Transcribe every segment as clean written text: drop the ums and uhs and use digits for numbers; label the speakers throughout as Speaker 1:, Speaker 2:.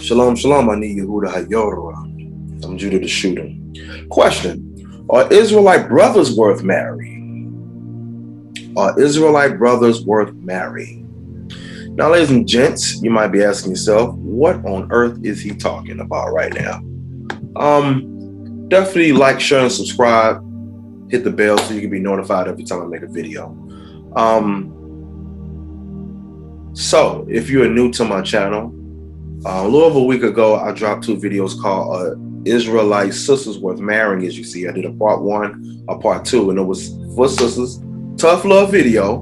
Speaker 1: Shalom, shalom. I need Yehuda Hayorah. I'm Judah the Shootah. Question: are Israelite brothers worth marrying? Are Israelite brothers worth marrying? Now, ladies and gents, you might be asking yourself, what on earth is he talking about right now? Definitely like, share, and subscribe. Hit the bell so you can be notified every time I make a video. So if you are new to my channel, a little over a week ago, I dropped 2 videos called Israelite Sisters Worth Marrying. As you see, I did a part 1, a part 2, and it was for sisters, tough love video,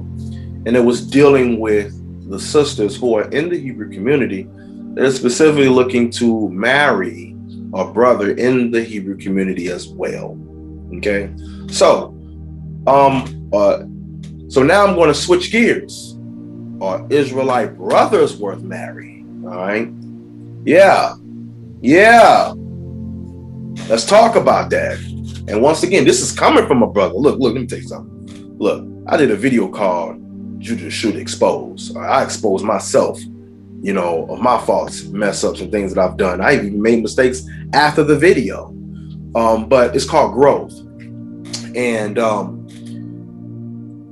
Speaker 1: and it was dealing with the sisters who are in the Hebrew community that are specifically looking to marry a brother in the Hebrew community as well. Okay, so so now I'm going to switch gears. Are Israelite brothers worth marrying? All right. Yeah. Let's talk about that. And once again, this is coming from a brother. Look, let me tell you something. Look, I did a video called Judah the Shootah Expose. I exposed myself, of my faults, mess ups, and things that I've done. I even made mistakes after the video. But it's called growth. And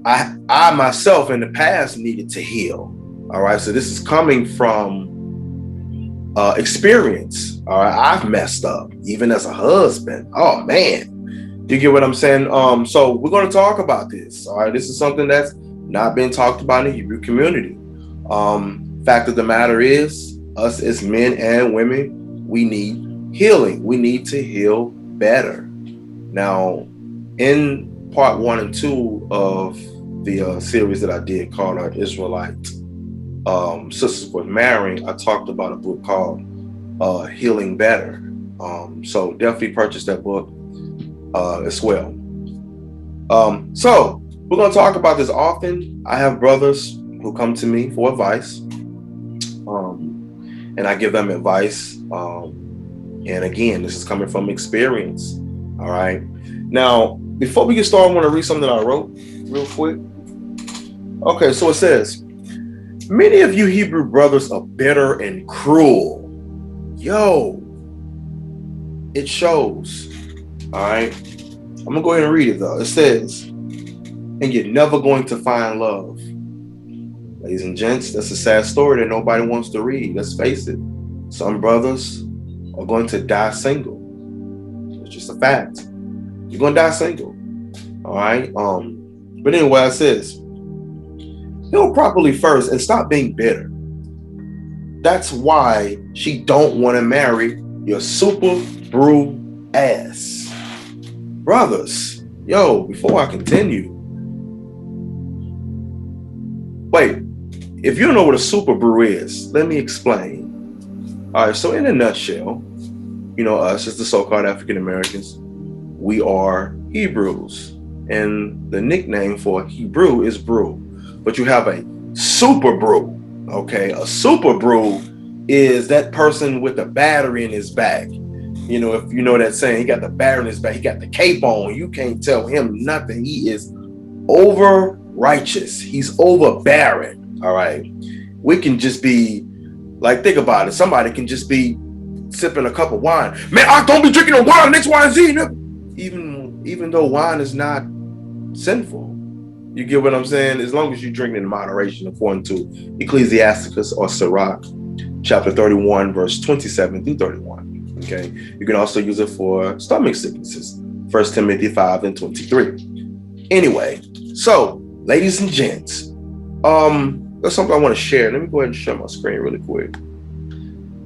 Speaker 1: I myself in the past needed to heal. All right. So this is coming from experience. All right. I've messed up even as a husband. Oh man. You get what I'm saying? So we're going to talk about this. All right. This is something that's not been talked about in the Hebrew community. Fact of the matter is, us as men and women, we need healing. We need to heal better. Now, in part 1 and 2 of the series that I did called our Israelite Sisters Worth Marrying, I talked about a book called Healing Better. So definitely purchase that book as well. So we're going to talk about this often. I have brothers who come to me for advice, and I give them advice. And again, this is coming from experience. All right. Now, before we get started, I want to read something that I wrote real quick. Okay, so it says, many of you Hebrew brothers are bitter and cruel. Yo, it shows. All right. I'm going to go ahead and read it, though. It says, and you're never going to find love. Ladies and gents, that's a sad story that nobody wants to read. Let's face it. Some brothers are going to die single. It's just a fact. You're going to die single. All right. But anyway, it says, heal properly first and stop being bitter. That's why she don't want to marry your super brew ass. Brothers, yo, before I continue, wait, if you don't know what a super brew is, let me explain. All right, so in a nutshell, us as the so-called African Americans, we are Hebrews, and the nickname for Hebrew is brew. But you have a super brew. Okay, a super brew is that person with the battery in his back. If you know that saying, he got the battery in his back, he got the cape on. You can't tell him nothing. He is over righteous. He's overbearing. All right, we can just be like, think about it. Somebody can just be sipping a cup of wine. Man, I don't be drinking no wine. X, Y, and Z. Even though wine is not sinful. You get what I'm saying? As long as you drink it in moderation, according to Ecclesiasticus or Sirach, chapter 31, verse 27 through 31. Okay. You can also use it for stomach sicknesses. 1 Timothy 5 and 23. Anyway, so ladies and gents, there's something I want to share. Let me go ahead and share my screen really quick.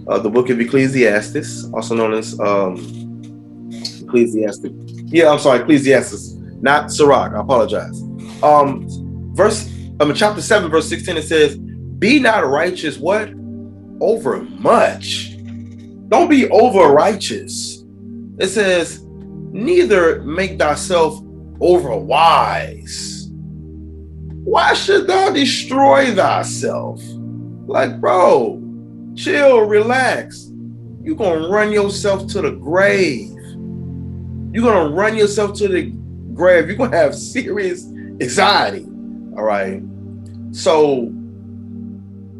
Speaker 1: The book of Ecclesiastes, also known as Ecclesiastes. Yeah, I'm sorry, Ecclesiastes, not Sirach. I apologize. Chapter 7, verse 16, it says, be not righteous, what? Over much. Don't be over righteous. It says, neither make thyself over wise. Why should thou destroy thyself? Like, bro, chill, relax. You're going to run yourself to the grave. You're going to run yourself to the grave. You're going to have serious anxiety. All right. So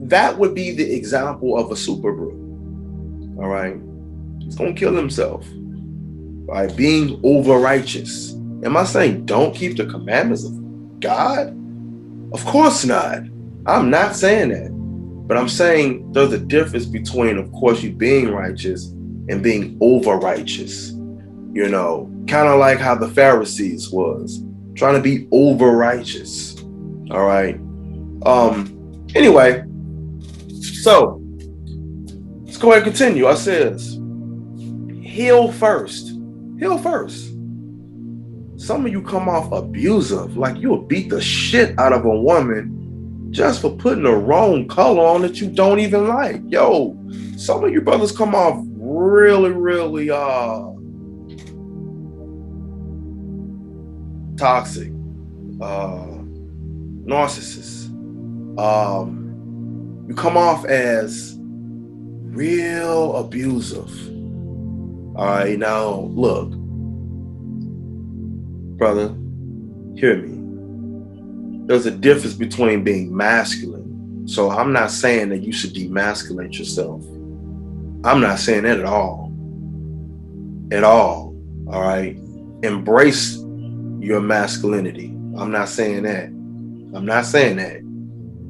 Speaker 1: that would be the example of a super brew. All right. He's going to kill himself by being over righteous. Am I saying don't keep the commandments of God? Of course not. I'm not saying that. But I'm saying there's a difference between, of course, you being righteous and being over righteous. You know, kind of like how the Pharisees was, trying to be over righteous. All right. Anyway, so let's go ahead and continue. I says, heal first. Heal first. Some of you come off abusive, like you'll beat the shit out of a woman just for putting the wrong color on that you don't even like. Yo, some of you brothers come off really, really toxic, narcissists. You come off as real abusive. All right, now look, brother, hear me. There's a difference between being masculine. So I'm not saying that you should demasculate yourself. I'm not saying that at all. At all. All right. Embrace your masculinity. I'm not saying that. I'm not saying that.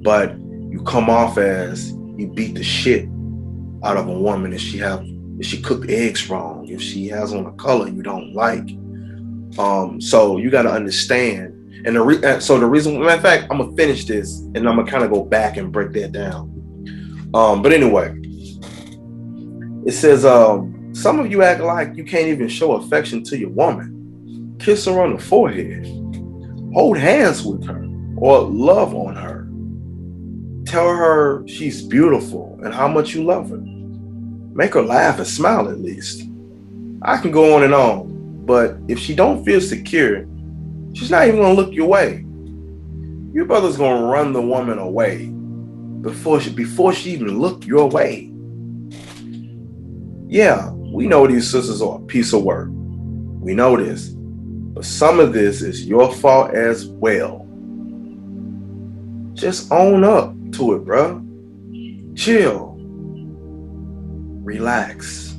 Speaker 1: But you come off as you beat the shit out of a woman if she cooked eggs wrong, if she has on a color you don't like. So you got to understand. And the reason, matter of fact, I'm gonna finish this and I'm gonna kind of go back and break that down. But anyway, it says, some of you act like you can't even show affection to your woman. Kiss her on the forehead, hold hands with her, or love on her. Tell her she's beautiful and how much you love her. Make her laugh and smile at least. I can go on and on, but if she don't feel secure, she's not even gonna look your way. Your brother's gonna run the woman away before she even look your way. Yeah, we know these sisters are a piece of work. We know this. But some of this is your fault as well. Just own up to it, bro. Chill. Relax.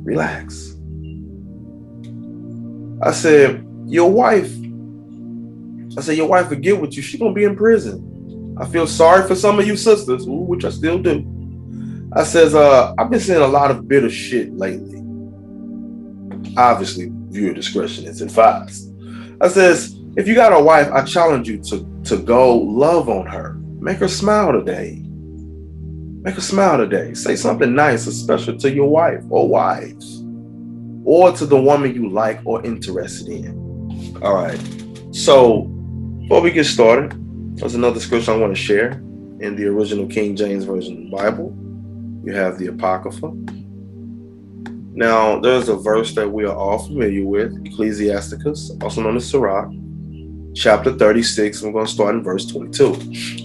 Speaker 1: Relax. I said, your wife will get with you. She's going to be in prison. I feel sorry for some of you sisters, which I still do. I says, I've been seeing a lot of bitter shit lately. Obviously, viewer discretion is advised. I says, if you got a wife, I challenge you to go love on her. Make her smile today. Make her smile today. Say something nice, especially to your wife or wives, or to the woman you like or interested in. All right. So before we get started, there's another scripture I want to share in the original King James Version of the Bible. You have the Apocrypha. Now, there's a verse that we are all familiar with, Ecclesiasticus, also known as Sirach, chapter 36. We're going to start in verse 22.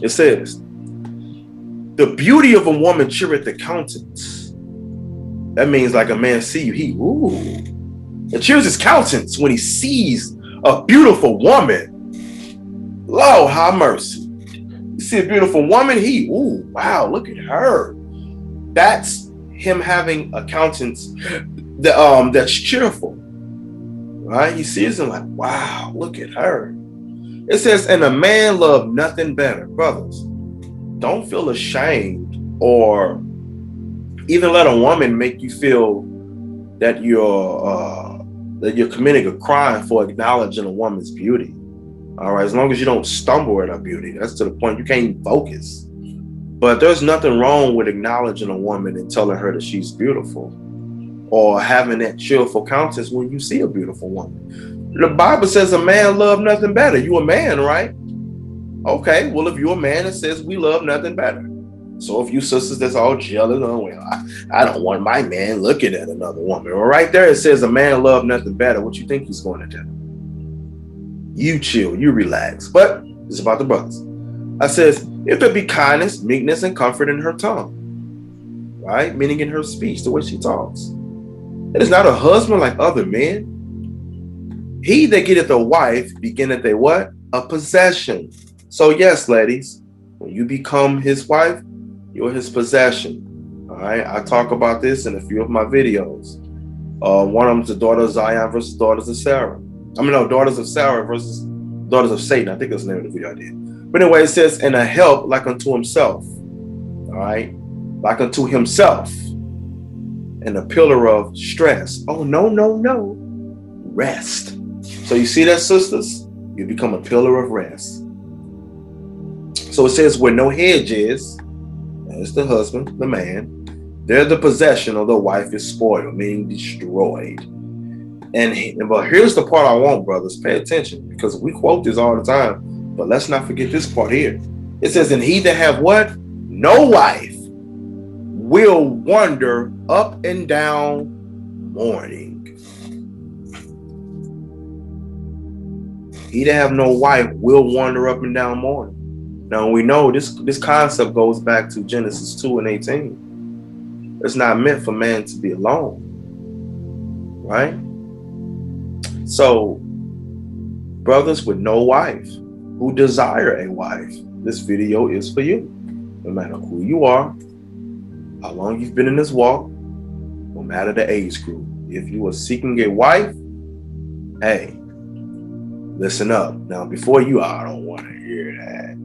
Speaker 1: It says, the beauty of a woman cheereth the countenance. That means like a man see you, it cheers his countenance when he sees a beautiful woman. Lord, have mercy. You see a beautiful woman, wow, look at her. That's him having a countenance that's cheerful. Right? He sees him like, wow, look at her. It says, and a man loved nothing better. Brothers, don't feel ashamed or even let a woman make you feel that you're committing a crime for acknowledging a woman's beauty. All right, as long as you don't stumble at her beauty, that's to the point you can't even focus. But there's nothing wrong with acknowledging a woman and telling her that she's beautiful, or having that cheerful countenance when you see a beautiful woman. The Bible says a man love nothing better. You a man, right? Okay, well, if you're a man, it says we love nothing better. So if you sisters that's all jealous, I don't want my man looking at another woman. Well, right there it says a man love nothing better. What you think he's going to do? You chill, you relax. But it's about the brothers. I says, if there be kindness, meekness, and comfort in her tongue, right? Meaning in her speech, the way she talks. It is not a husband like other men. He that getteth a wife beginneth a what? A possession. So yes, ladies, when you become his wife, you're his possession. All All right, I talk about this in a few of my videos. One of them's the daughter of Zion versus daughters of Sarah. I mean, no, daughters of Sarah versus daughters of Satan. I think that's the name of the video I did. But anyway, it says, and a help like unto himself. All right, like unto himself, and a pillar of stress. Oh, no, no, no. Rest. So you see that, sisters? You become a pillar of rest. So it says, where no hedge is, that's the husband, the man, there the possession of the wife is spoiled, meaning destroyed. But here's the part I want, brothers. Pay attention, because we quote this all the time. But let's not forget this part here. It says, and he that have what? No wife will wander up and down mourning. He that have no wife will wander up and down mourning. Now we know this concept goes back to Genesis 2:18. It's not meant for man to be alone, right? So, brothers with no wife who desire a wife, this video is for you. No matter who you are, how long you've been in this walk, no matter the age group. If you are seeking a wife, hey, listen up. Now, before you, I don't want to hear that.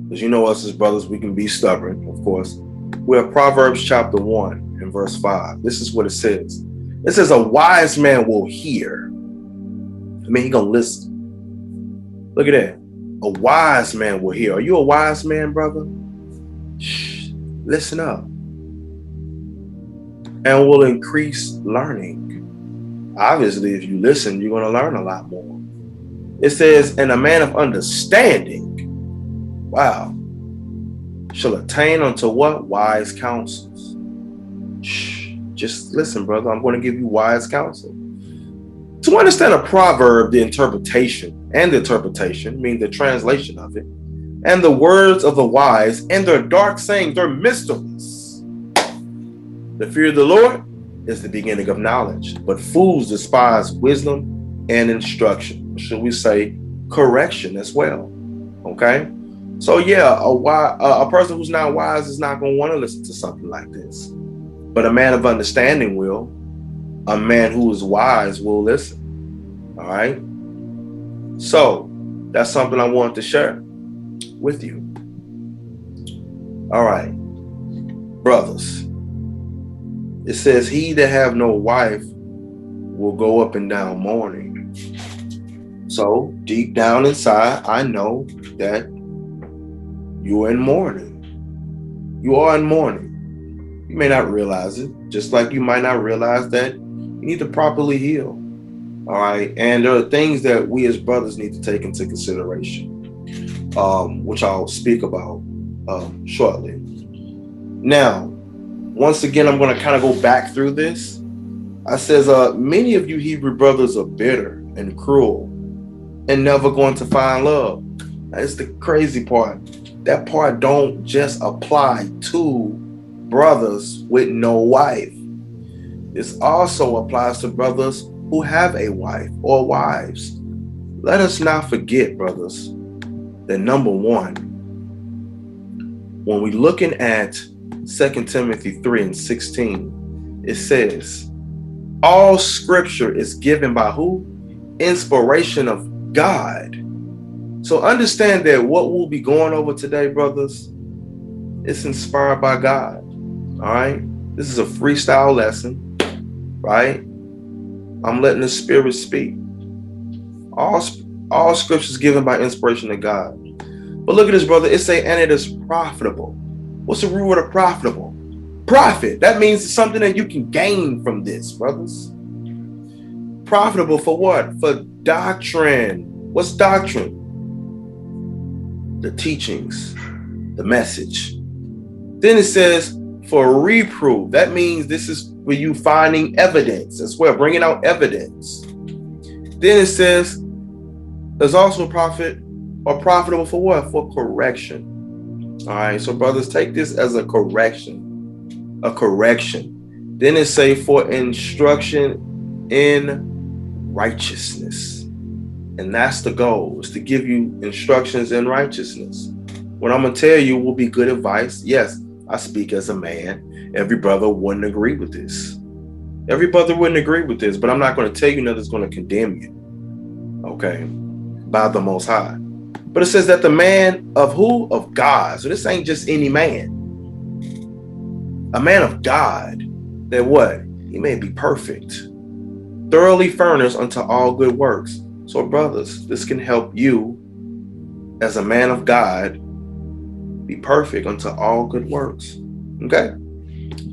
Speaker 1: Because you know us as brothers, we can be stubborn, of course. We have Proverbs chapter 1 and verse 5. This is what it says. It says, a wise man will hear. I mean, he gonna listen. Look at that. A wise man will hear. Are you a wise man, brother? Shh, listen up. And will increase learning. Obviously, if you listen, you're gonna learn a lot more. It says, and a man of understanding, wow, shall attain unto what? Wise counsels. Shh, just listen, brother. I'm going to give you wise counsel. To understand a proverb, the interpretation means the translation of it, and the words of the wise, and their dark sayings, their mysteries. The fear of the Lord is the beginning of knowledge, but fools despise wisdom and instruction. Should we say correction as well? Okay. So yeah, a person who's not wise is not going to want to listen to something like this. But a man of understanding will. A man who is wise will listen. All right. So that's something I wanted to share with you. All right, brothers. It says, he that have no wife will go up and down mourning. So deep down inside, I know that you're in mourning. You are in mourning. You may not realize it, just like you might not realize that you need to properly heal. All right. And there are things that we as brothers need to take into consideration, which I'll speak about shortly. Now, once again, I'm going to kind of go back through this. I says, many of you Hebrew brothers are bitter and cruel and never going to find love. That's the crazy part. That part don't just apply to brothers with no wife. This also applies to brothers who have a wife or wives. Let us not forget, brothers, that number one, when we're looking at 2 Timothy 3:16, it says, all scripture is given by who? Inspiration of God. So understand that what we'll be going over today, brothers, it's inspired by God. All right. This is a freestyle lesson, right? I'm letting the Spirit speak. All scriptures given by inspiration of God. But look at this, brother. It say, and it is profitable. What's the root word of profitable? Profit. That means it's something that you can gain from this, brothers. Profitable for what? For doctrine. What's doctrine? The teachings, the message. Then it says for reproof. That means this is for you finding evidence as well, bringing out evidence. Then it says there's also profit or profitable for what? For correction. All right, so brothers, take this as a correction. A correction. Then it say for instruction in righteousness. And that's the goal, is to give you instructions in righteousness. What I'm going to tell you will be good advice. Yes, I speak as a man. Every brother wouldn't agree with this. Every brother wouldn't agree with this, but I'm not going to tell you nothing's going to condemn you. Okay. By the Most High. But it says that the man of who? Of God. So this ain't just any man. A man of God. That what? He may be perfect. Thoroughly furnished unto all good works. So brothers, this can help you as a man of God be perfect unto all good works. Okay?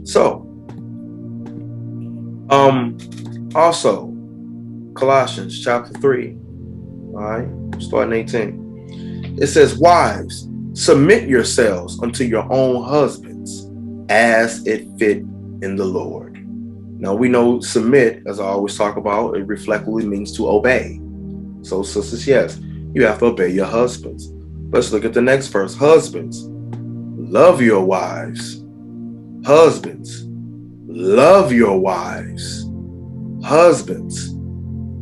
Speaker 1: So, also, Colossians chapter 3. All right, starting 18. It says, wives, submit yourselves unto your own husbands as it fit in the Lord. Now we know submit, as I always talk about, it reflectively means to obey. So sisters, yes, you have to obey your husbands. Let's look at the next verse. Husbands, love your wives. Husbands, love your wives. Husbands,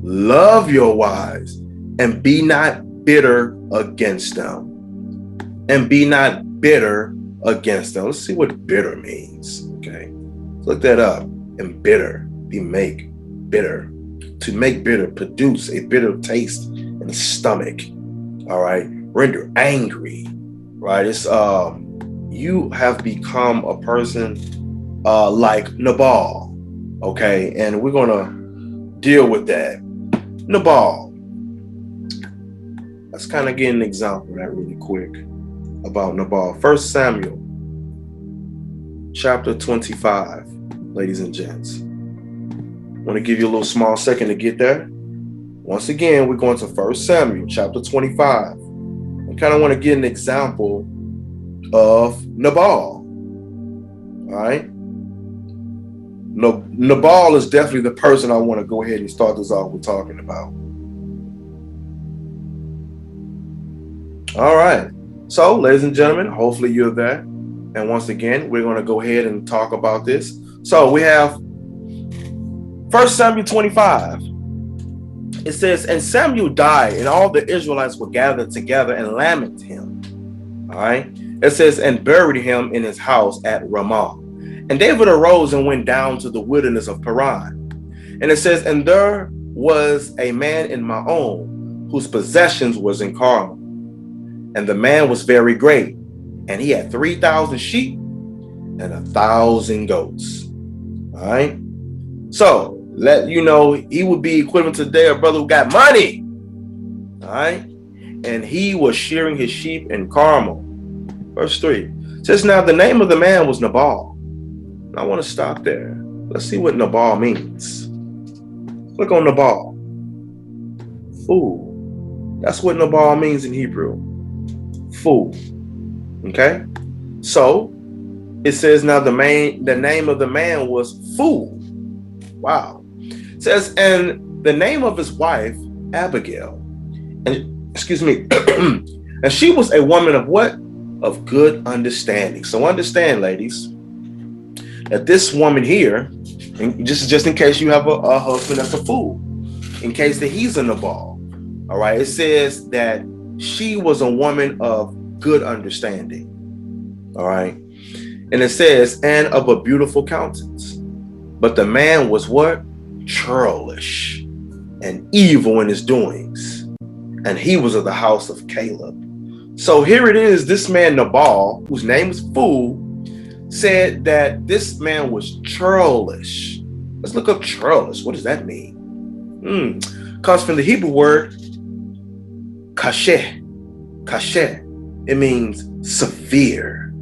Speaker 1: love your wives, and be not bitter against them. And be not bitter against them. Let's see what bitter means. Okay. Look that up. And bitter, make bitter. To make bitter, produce a bitter taste in the stomach. All right. Render angry. Right. It's you have become a person like Nabal. Okay. And we're gonna deal with that. Nabal. Let's kind of get an example of that really quick about Nabal. 1 Samuel chapter 25, ladies and gents. I want to give you a little small second to get there. Once again, we're going to 1 Samuel chapter 25. I kind of want to get an example of Nabal. All right. Nabal is definitely the person I want to go ahead and start this off with talking about. All right. So, ladies and gentlemen, hopefully you're there. And once again, we're going to go ahead and talk about this. So we have 1 Samuel 25. It says, and Samuel died, and all the Israelites were gathered together and lamented him. All right. It says, and buried him in his house at Ramah. And David arose and went down to the wilderness of Paran. And it says, and there was a man in Maon whose possessions was in Carmel. And the man was very great, and he had 3,000 sheep and 1,000 goats. All right. So let you know, he would be equivalent to today a brother who got money. All right. And he was shearing his sheep in Carmel. Verse 3 says, now the name of the man was Nabal. I want to stop there. Let's see what Nabal means. Click on Nabal. Fool. That's what Nabal means in Hebrew. Fool. Okay. So it says now the name of the man was Fool. Wow. It says, and the name of his wife, Abigail. And excuse me. And she was a woman of what? Of good understanding. So understand, ladies, that this woman here, and just in case you have a husband that's a fool, in case that he's a Nabal. All right. It says that she was a woman of good understanding. All right. And it says, and of a beautiful countenance. But the man was what? Churlish and evil in his doings. And he was of the house of Caleb. So here it is, this man Nabal, whose name is Fool, said that this man was churlish. Let's look up churlish. What does that mean? Comes from the Hebrew word kasheh. Kasheh. It means severe.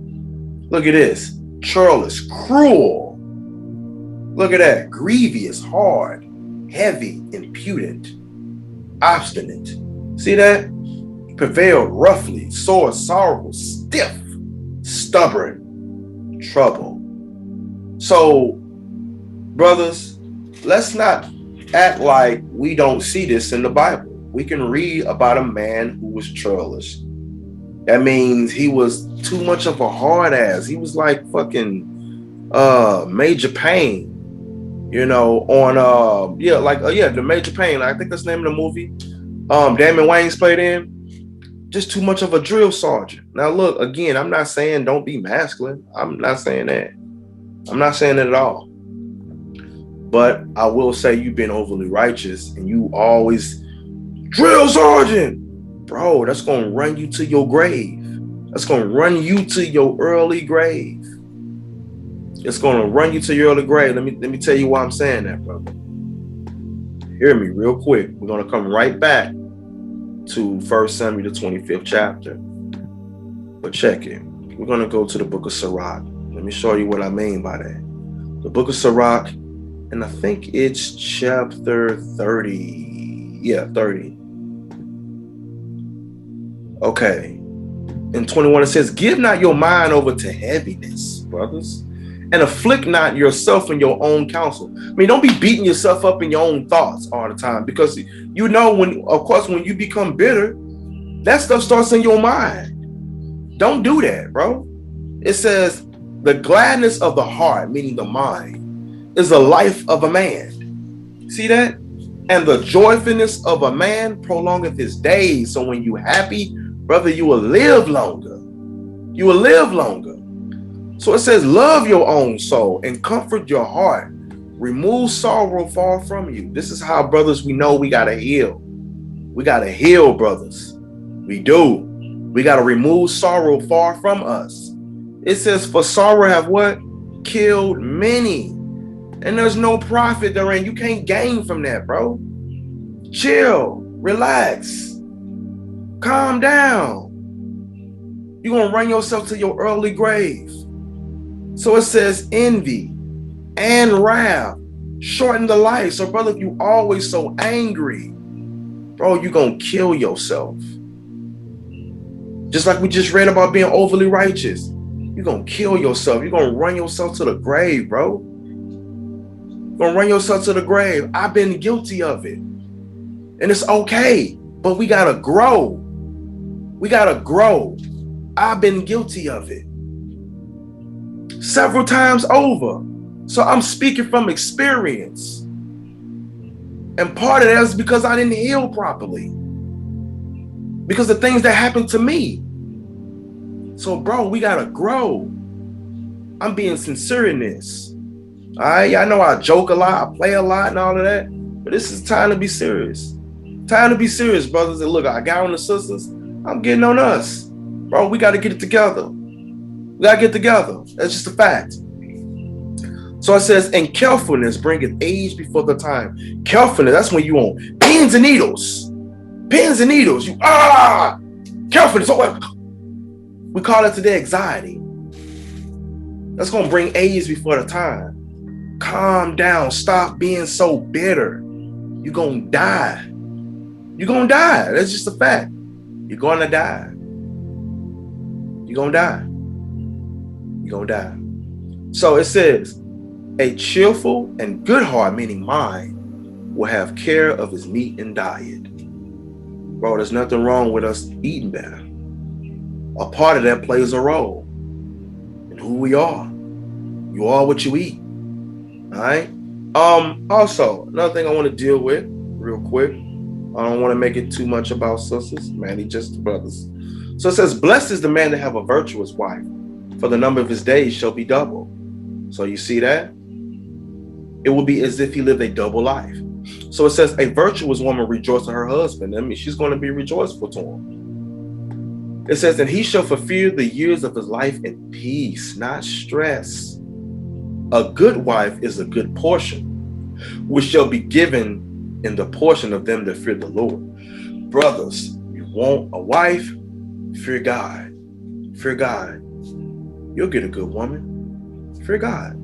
Speaker 1: Look at this. Churlish, cruel. Look at that. Grievous, hard, heavy, impudent, obstinate. See that? Prevailed roughly, sore, sorrowful, stiff, stubborn, trouble. So, brothers, let's not act like we don't see this in the Bible. We can read about a man who was churlish. That means he was too much of a hard ass. He was like fucking Major Payne, you know, on the Major Payne. I think that's the name of the movie. Damon Wayans played in. Just too much of a drill sergeant. Now, look, again, I'm not saying don't be masculine. I'm not saying that. I'm not saying that at all. But I will say you've been overly righteous and you always drill sergeant. Bro, that's going to run you to your grave. That's going to run you to your early grave. It's going to run you to your early grave. Let me tell you why I'm saying that, brother. Hear me real quick. We're going to come right back to 1 Samuel, the 25th chapter. But check it. We're going to go to the book of Sirach. Let me show you what I mean by that. The book of Sirach, and I think it's chapter 30. Yeah, 30. Okay. In 21, it says, give not your mind over to heaviness, brothers, and afflict not yourself in your own counsel. I mean, don't be beating yourself up in your own thoughts all the time, because you know, when you become bitter, that stuff starts in your mind. Don't do that, bro. It says the gladness of the heart, meaning the mind, is the life of a man. See that? And the joyfulness of a man prolongeth his days. So when you happy, brother, you will live longer. You will live longer. So it says, love your own soul and comfort your heart. Remove sorrow far from you. This is how, brothers, we know we got to heal. We got to heal, brothers. We do. We got to remove sorrow far from us. It says, for sorrow have what? Killed many. And there's no profit therein. You can't gain from that, bro. Chill. Relax. Calm down. You're going to run yourself to your early grave. So it says envy and wrath shorten the life. So, brother, if you always so angry, bro, you're going to kill yourself. Just like we just read about being overly righteous. You're going to kill yourself. You're going to run yourself to the grave, bro. You're going to run yourself to the grave. I've been guilty of it. And it's okay. But we got to grow. We got to grow. I've been guilty of it several times over. So I'm speaking from experience. And part of that is because I didn't heal properly. Because of things that happened to me. So, bro, we got to grow. I'm being sincere in this. All right, I know I joke a lot, I play a lot and all of that. But this is time to be serious. Time to be serious, brothers. And look, I got on the sisters. I'm getting on us. Bro, we got to get it together. We got to get together. That's just a fact. So it says, and carefulness bringeth age before the time. Carefulness, that's when you on pins and needles. Pins and needles. Carefulness. We call it today anxiety. That's going to bring age before the time. Calm down. Stop being so bitter. You're going to die. You're going to die. That's just a fact. You're going to die. You're going to die. You're going to die. So it says, a cheerful and good heart, meaning mind, will have care of his meat and diet. Bro, there's nothing wrong with us eating better. A part of that plays a role in who we are. You are what you eat. All right? Also, another thing I want to deal with real quick. I don't want to make it too much about sisters, mainly just brothers. So it says, blessed is the man that have a virtuous wife, for the number of his days shall be double. So you see that? It will be as if he lived a double life. So it says, a virtuous woman rejoices in her husband. I mean, she's going to be rejoiceful to him. It says, and he shall fulfill the years of his life in peace, not stress. A good wife is a good portion, which shall be given in the portion of them that fear the Lord. Brothers, you want a wife? Fear God. Fear God. You'll get a good woman. Fear God.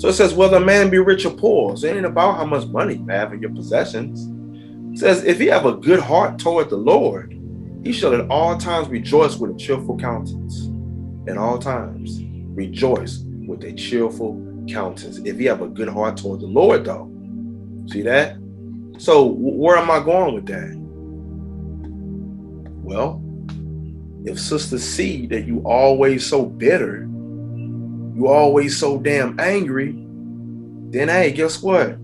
Speaker 1: So it says, whether a man be rich or poor, so it ain't about how much money you have in your possessions. It says, if he have a good heart toward the Lord, he shall at all times rejoice with a cheerful countenance. At all times, rejoice with a cheerful countenance. If you have a good heart toward the Lord, though. See that? So where am I going with that? Well, if sisters see that you always so bitter, you always so damn angry, then hey, guess what?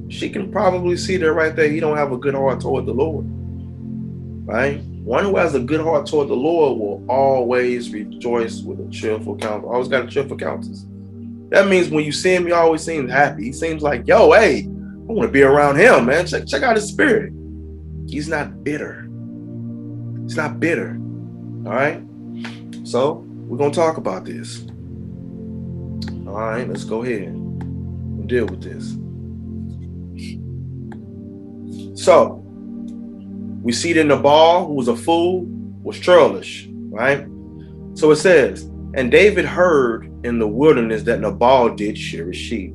Speaker 1: She can probably see that right there. You don't have a good heart toward the Lord. Right? One who has a good heart toward the Lord will always rejoice with a cheerful countenance. Always got a cheerful countenance. That means when you see him, he always seems happy. He seems like, yo, hey, I want to be around him, man. Check out his spirit. He's not bitter. He's not bitter. All right? So we're going to talk about this. All right, let's go ahead and deal with this. So we see that Nabal, who was a fool, was churlish, right? So it says, and David heard in the wilderness that Nabal did shear his sheep.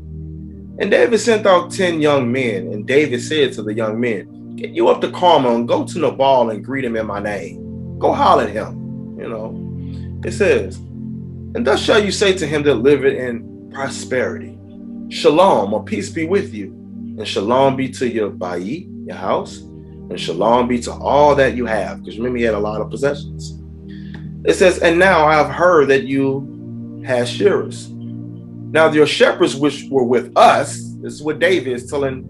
Speaker 1: And David sent out 10 young men, and David said to the young men, get you up to Carmel and go to Nabal and greet him in my name. Go holler at him. You know, it says, and thus shall you say to him that liveth in prosperity, Shalom, or peace be with you, and shalom be to your bayit, your house, and shalom be to all that you have. Because remember, he had a lot of possessions. It says, and now I have heard that you have shearers. Now your shepherds which were with us, this is what David is telling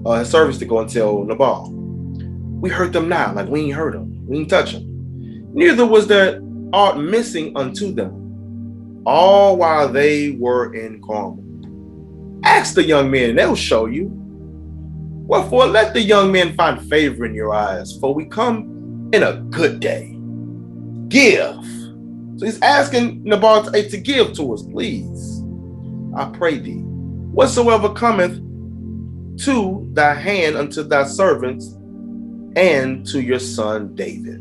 Speaker 1: his servants to go and tell Nabal. We hurt them not, like we ain't hurt them. We ain't touch them. Neither was there aught missing unto them, all while they were in Carmel. Ask the young men, and they'll show you. Wherefore, let the young men find favor in your eyes, for we come in a good day. Give. So he's asking Nabal to give to us, please. I pray thee, whatsoever cometh to thy hand unto thy servants and to your son David.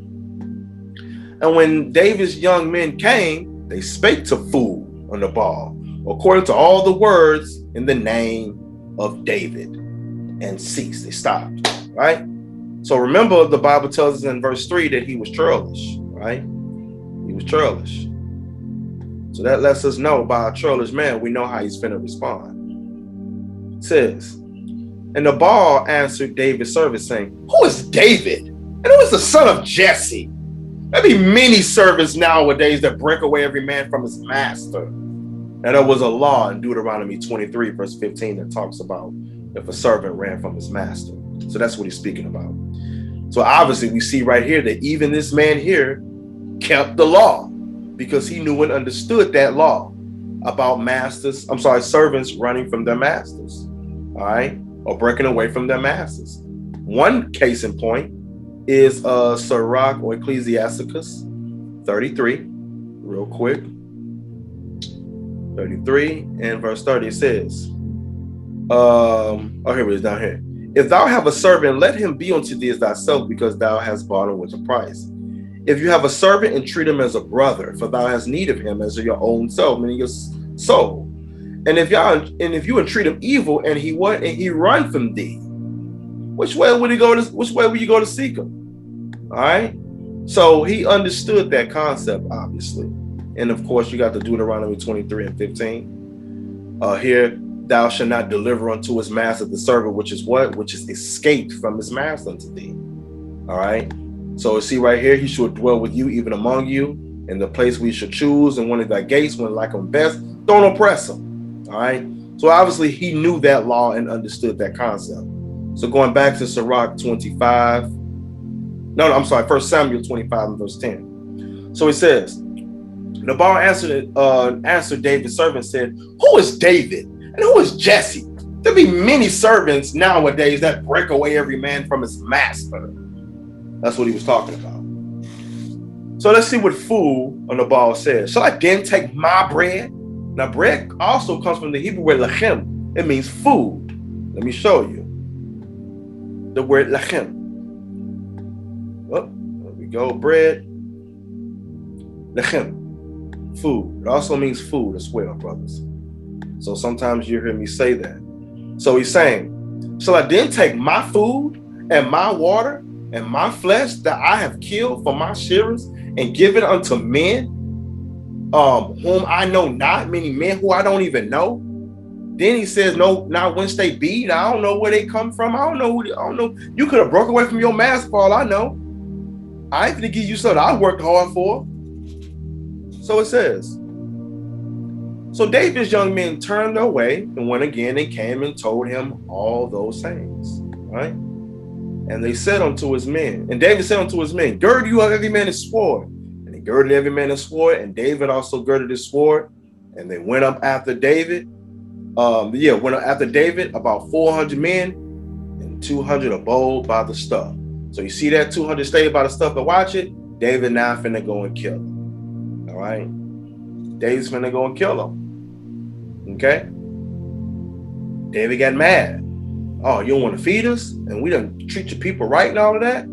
Speaker 1: And when David's young men came, they spake to fool on Nabal, according to all the words in the name of David, and ceased. They stopped, right? So remember, the Bible tells us in verse 3 that he was churlish, right? He was churlish. So that lets us know by a churlish man, we know how he's finna respond. It says, and Nabal answered David's servant, saying, who is David? And who is the son of Jesse? There be many servants nowadays that break away every man from his master. Now there was a law in Deuteronomy 23, verse 15, that talks about if a servant ran from his master. So that's what he's speaking about. So obviously we see right here that even this man here kept the law because he knew and understood that law about servants running from their masters, all right, or breaking away from their masters. One case in point is Sirach or Ecclesiasticus 33, real quick. 33 and verse 30, it says, here it is down here. If thou have a servant, let him be unto thee as thyself, because thou hast bought him with a price. If you have a servant, entreat him as a brother, for thou hast need of him as of your own self, meaning your soul. And if you entreat him evil, and he run from thee, which way will you go to seek him? All right. So he understood that concept, obviously. And of course, you got the Deuteronomy 23 and 15. Here, thou shalt not deliver unto his master the servant, which is what? Which is escaped from his master unto thee. All right. So see right here, he should dwell with you, even among you, in the place we should choose, and one of thy gates, when like him best, don't oppress him. All right. So obviously he knew that law and understood that concept. So going back to Sirach 25. First Samuel 25 and verse 10. So it says, Nabal answered David's servant, said, who is David? And who is Jesse? There be many servants nowadays that break away every man from his master. That's what he was talking about. So let's see what fool on Nabal says. Shall I then take my bread? Now bread also comes from the Hebrew word lachem. It means food. Let me show you. The word lachem. Oh, there we go. Bread. Lachem. Food. It also means food as well, brothers. So sometimes you hear me say that. So he's saying, shall I then take my food and my water and my flesh that I have killed for my shearers and give it unto men whom I know not, meaning men who I don't even know? Then he says, no, not whence they be. Now, I don't know where they come from. I don't know. You could have broke away from your master for all I know. I ain't gonna give you something I worked hard for. So it says, so David's young men turned away and went again and came and told him all those things, right? And they said unto his men, and David said unto his men, gird you every man his sword. And he girded every man his sword, and David also girded his sword. And they went up after David. Went up after David, about 400 men, and 200 abode by the stuff. So you see that 200 stayed by the stuff and watch it. David now finna go and kill him. All right? David's finna go and kill him. Okay? David got mad. Oh, you don't want to feed us? And we done treat your people right and all of that?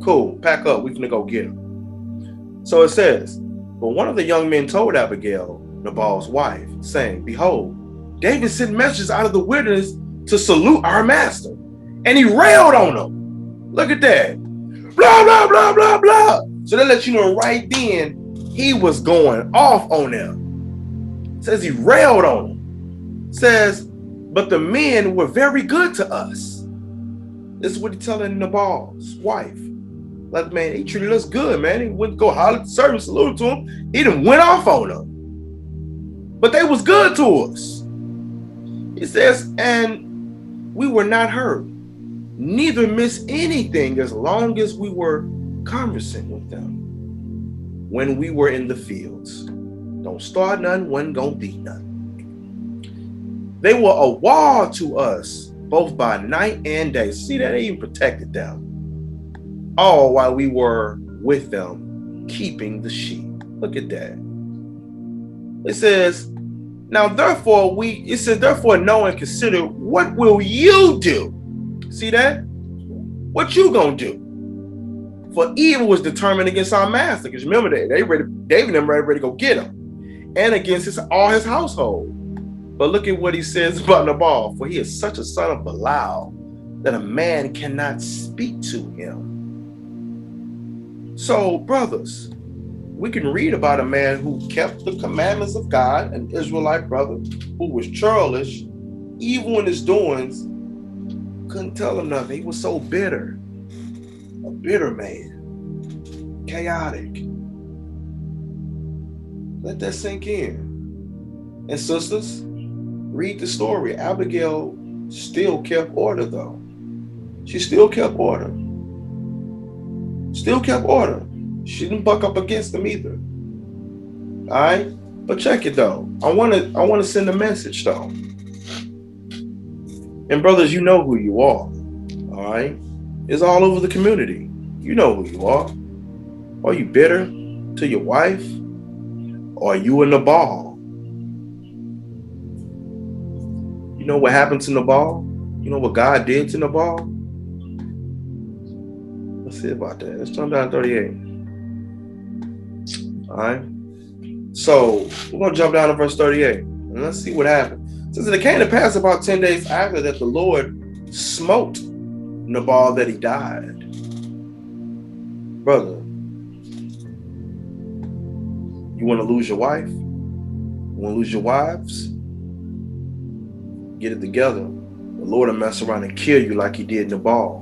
Speaker 1: Cool, pack up, we finna go get him. So it says, but one of the young men told Abigail, Nabal's wife, saying, behold, David sent messengers out of the wilderness to salute our master. And he railed on them. Look at that. Blah, blah, blah, blah, blah. So that lets you know right then, he was going off on them. It says he railed on them. It says, but the men were very good to us. This is what he's telling Nabal's wife. Like, man, he treated us good, man. He wouldn't go holler at the servant, salute to him. He done went off on them. But they was good to us. He says, and we were not hurt, neither missed anything as long as we were conversing with them when we were in the fields. Don't start none, wasn't gonna be none. They were a wall to us, both by night and day. See that? They even protected them. All while we were with them, keeping the sheep. Look at that. It says, now therefore therefore know and consider, what will you do? See that? What you gonna do? For evil was determined against our master. Because remember that David and them ready to go get him. And against all his household. But look at what he says about Nabal. For he is such a son of Belial that a man cannot speak to him. So, brothers, we can read about a man who kept the commandments of God, an Israelite brother who was churlish, evil in his doings, couldn't tell him nothing. He was so bitter, a bitter man, chaotic. Let that sink in. And sisters, read the story. Abigail still kept order, though. She still kept order. Still kept order. She didn't buck up against them either. All right? But check it, though. I want to send a message, though. And brothers, you know who you are. All right? It's all over the community. You know who you are. Are you bitter to your wife? Or are you a Nabal? You know what happened to Nabal? You know what God did to Nabal? Let's see about that. Let's jump down to 38. All right. So we're going to jump down to verse 38. And let's see what happened. It says, it came to pass about 10 days after that the Lord smote Nabal that he died. Brother, you want to lose your wife? You want to lose your wives? Get it together. The Lord will mess around and kill you like he did Nabal.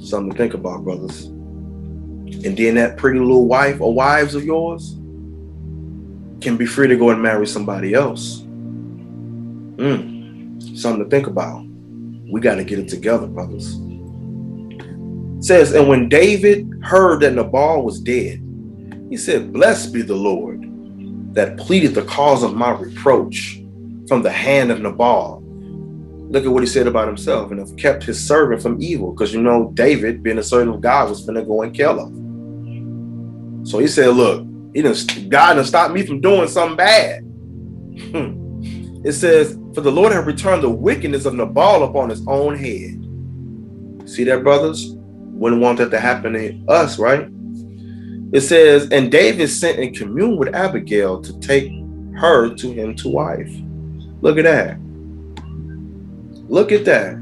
Speaker 1: Something to think about, brothers. And then that pretty little wife or wives of yours can be free to go and marry somebody else. Something to think about. We got to get it together, brothers. It says, and when David heard that Nabal was dead, he said, blessed be the Lord that pleaded the cause of my reproach from the hand of Nabal. Look at what he said about himself, and have kept his servant from evil. Because you know, David, being a servant of God, was finna go and kill him. So he said, look, God done stopped me from doing something bad. It says, for the Lord have returned the wickedness of Nabal upon his own head. See that, brothers? Wouldn't want that to happen to us, right? It says, and David sent and communed with Abigail to take her to him to wife. Look at that. Look at that.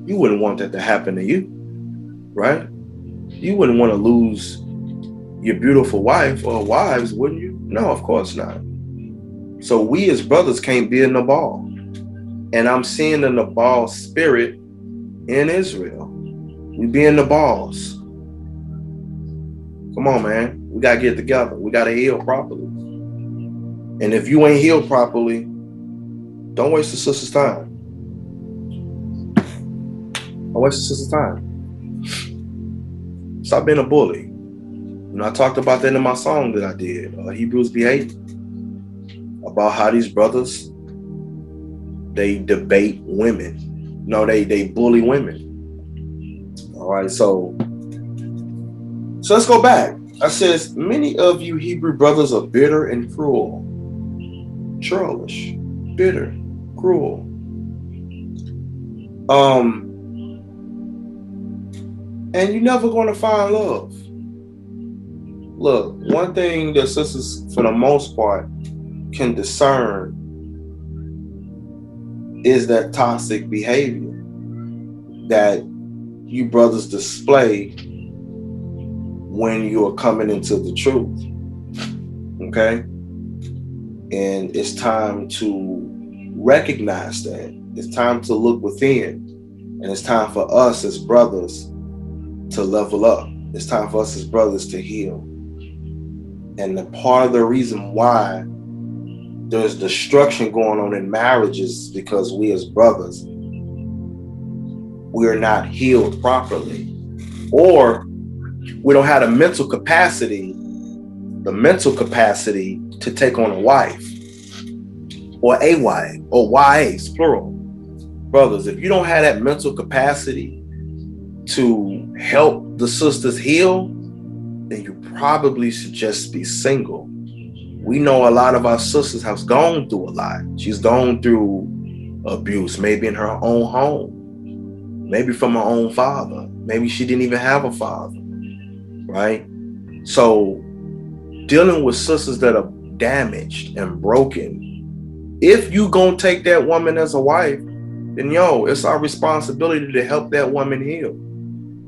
Speaker 1: You wouldn't want that to happen to you, right? You wouldn't want to lose your beautiful wife or wives, wouldn't you? No, of course not. So we as brothers can't be a Nabal. And I'm seeing the Nabal spirit in Israel. We being Nabals. Come on, man. We got to get together. We got to heal properly. And if you ain't healed properly, don't waste the sister's time. Don't waste your sister's time. Stop being a bully. I talked about that in my song that I did, Hebrews B8, about how these brothers, they debate women. No, they bully women. All right, so let's go back. I says, many of you Hebrew brothers are bitter and cruel. Churlish, bitter, cruel. And you're never going to find love. Look, one thing that sisters, for the most part, can discern is that toxic behavior that you brothers display when you are coming into the truth. Okay? And it's time to recognize that. It's time to look within. And it's time for us as brothers to level up. It's time for us as brothers to heal. And the part of the reason why there's destruction going on in marriages is because we as brothers, we're not healed properly. Or we don't have the mental capacity to take on a wife. Or a wife, or YAs, plural. Brothers, if you don't have that mental capacity to help the sisters heal, then you probably should just be single. We know a lot of our sisters have gone through a lot. She's gone through abuse, maybe in her own home, maybe from her own father. Maybe she didn't even have a father, right? So dealing with sisters that are damaged and broken, if you gonna take that woman as a wife, then it's our responsibility to help that woman heal,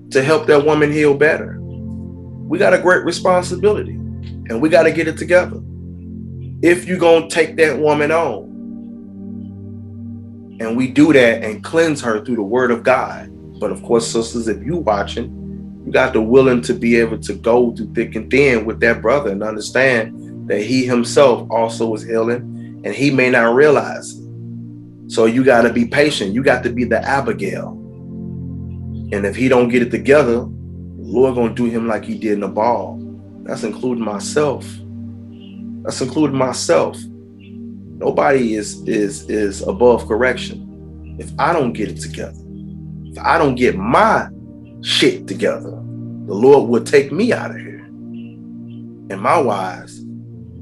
Speaker 1: to help that woman heal better. We got a great responsibility, and we got to get it together. If you're going to take that woman on, and we do that and cleanse her through the word of God. But of course, sisters, if you watching, you got the willing to be able to go through thick and thin with that brother and understand that he himself also is healing, and he may not realize it. So you got to be patient. You got to be the Abigail. And if he don't get it together, the Lord gonna do him like he did Nabal. That's including myself. Nobody is above correction. If I don't get it together, if I don't get my shit together, the Lord will take me out of here. And my wives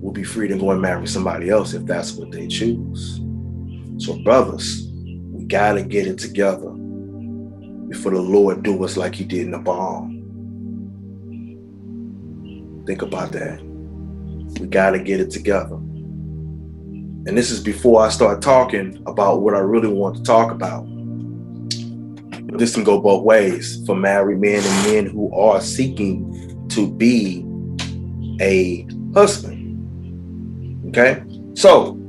Speaker 1: will be free to go and marry somebody else if that's what they choose. So brothers, we gotta get it together before the Lord do us like he did Nabal. Think about that. We got to get it together. And this is before I start talking about what I really want to talk about. This can go both ways for married men and men who are seeking to be a husband. Okay? So,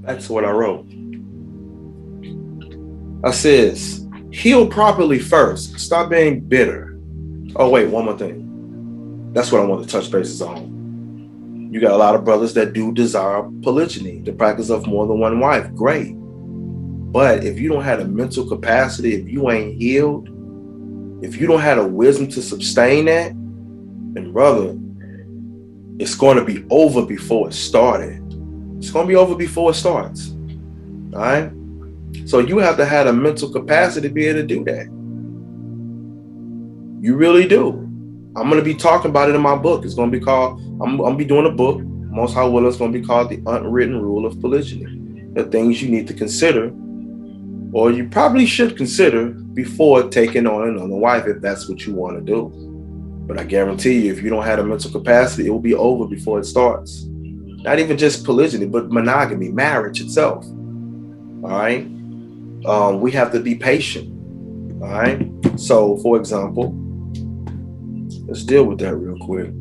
Speaker 1: that's what I wrote. I says, heal properly first. Stop being bitter. Oh, wait, one more thing. That's what I want to touch bases on. You got a lot of brothers that do desire polygyny, the practice of more than one wife. Great. But if you don't have the mental capacity, if you ain't healed, if you don't have the wisdom to sustain that, then brother, it's going to be over before it started. It's going to be over before it starts. All right? So you have to have the mental capacity to be able to do that. You really do. I'm going to be talking about it in my book. It's going to be called, I'm going to be doing a book, Most High Will, it's going to be called The Unwritten Rule of Polygyny. The things you need to consider, or you probably should consider before taking on another wife if that's what you want to do. But I guarantee you, if you don't have the mental capacity, it will be over before it starts. Not even just polygyny, but monogamy, marriage itself. All right? We have to be patient. All right? So, for example, let's deal with that real quick.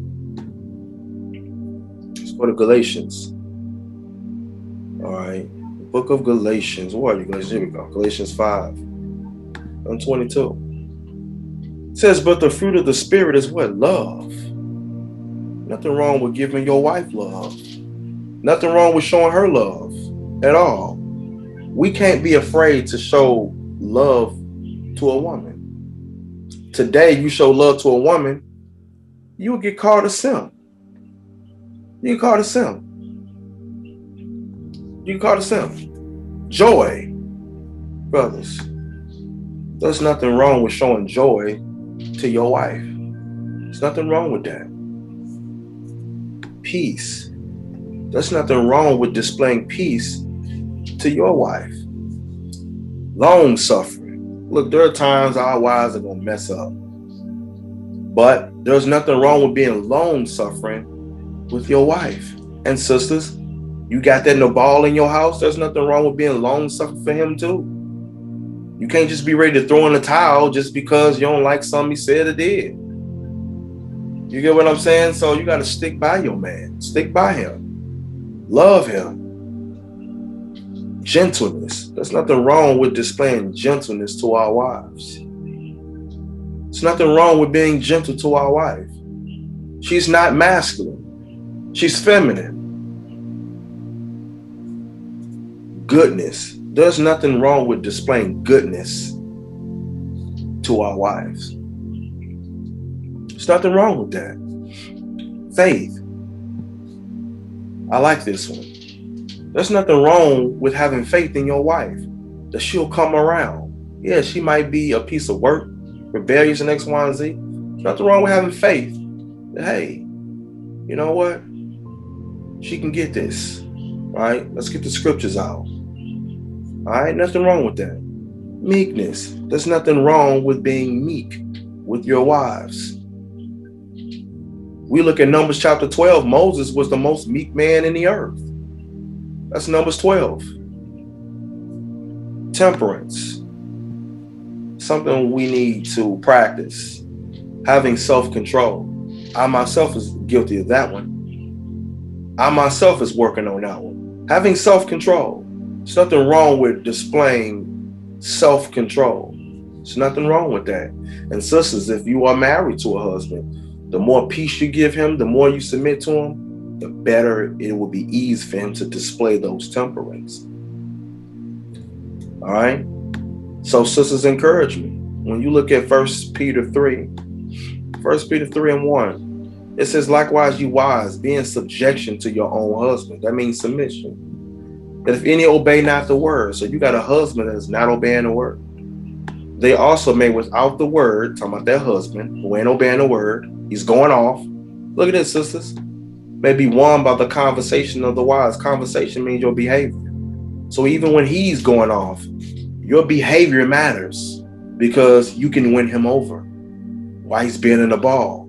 Speaker 1: Let's go to Galatians. All right. The book of Galatians. What are you, Galatians? Here we go. Galatians 5 and 22. It says, but the fruit of the Spirit is what? Love. Nothing wrong with giving your wife love. Nothing wrong with showing her love at all. We can't be afraid to show love to a woman. Today, you show love to a woman, you'll get called a simp. You get called a simp. You get called a simp. Joy, brothers. There's nothing wrong with showing joy to your wife. There's nothing wrong with that. Peace. There's nothing wrong with displaying peace to your wife. Long suffering. Look, there are times our wives are going to mess up. But there's nothing wrong with being long suffering with your wife. And sisters, you got that Nabal in your house, there's nothing wrong with being long suffering for him too. You can't just be ready to throw in the towel just because you don't like something he said or did. You get what I'm saying? So you got to stick by your man. Stick by him. Love him. Gentleness. There's nothing wrong with displaying gentleness to our wives. There's nothing wrong with being gentle to our wife. She's not masculine. She's feminine. Goodness. There's nothing wrong with displaying goodness to our wives. There's nothing wrong with that. Faith. I like this one. There's nothing wrong with having faith in your wife that she'll come around. Yeah, she might be a piece of work, rebellious and X, Y, and Z. There's nothing wrong with having faith that, hey, you know what? She can get this. All right, let's get the scriptures out. All right, nothing wrong with that. Meekness. There's nothing wrong with being meek with your wives. We look at Numbers chapter 12. Moses was the most meek man in the earth. That's Numbers 12. Temperance. Something we need to practice. Having self-control. I myself is guilty of that one. I myself is working on that one. Having self-control. There's nothing wrong with displaying self-control. There's nothing wrong with that. And sisters, if you are married to a husband, the more peace you give him, the more you submit to him, the better it will be easy for him to display those temperaments. All right? So sisters, encourage me. When you look at 1 Peter 3 and 1, it says, likewise, you wives, be in subjection to your own husband. That means submission. That if any obey not the word, so you got a husband that is not obeying the word. They also may without the word, talking about that husband who ain't obeying the word, he's going off. Look at this, sisters. May be won by the conversation of the wise. Conversation means your behavior. So even when he's going off, your behavior matters because you can win him over while he's being in the ball.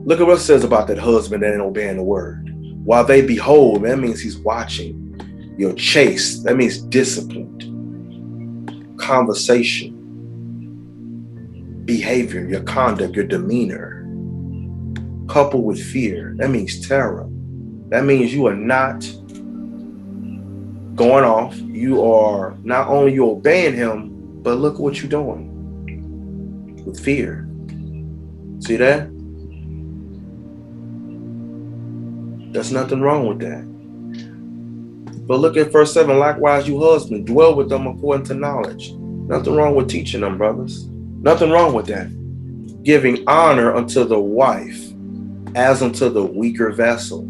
Speaker 1: Look at what it says about that husband that ain't obeying the word. While they behold, that means he's watching. You're chaste. That means disciplined. Conversation. Behavior, your conduct, your demeanor. Coupled with fear. That means terror. That means you are not going off. You are not only you obeying him, but look at what you're doing. With fear. See that? There's nothing wrong with that. But look at verse 7. Likewise, you husbands, dwell with them according to knowledge. Nothing wrong with teaching them, brothers. Nothing wrong with that. Giving honor unto the wife as unto the weaker vessel.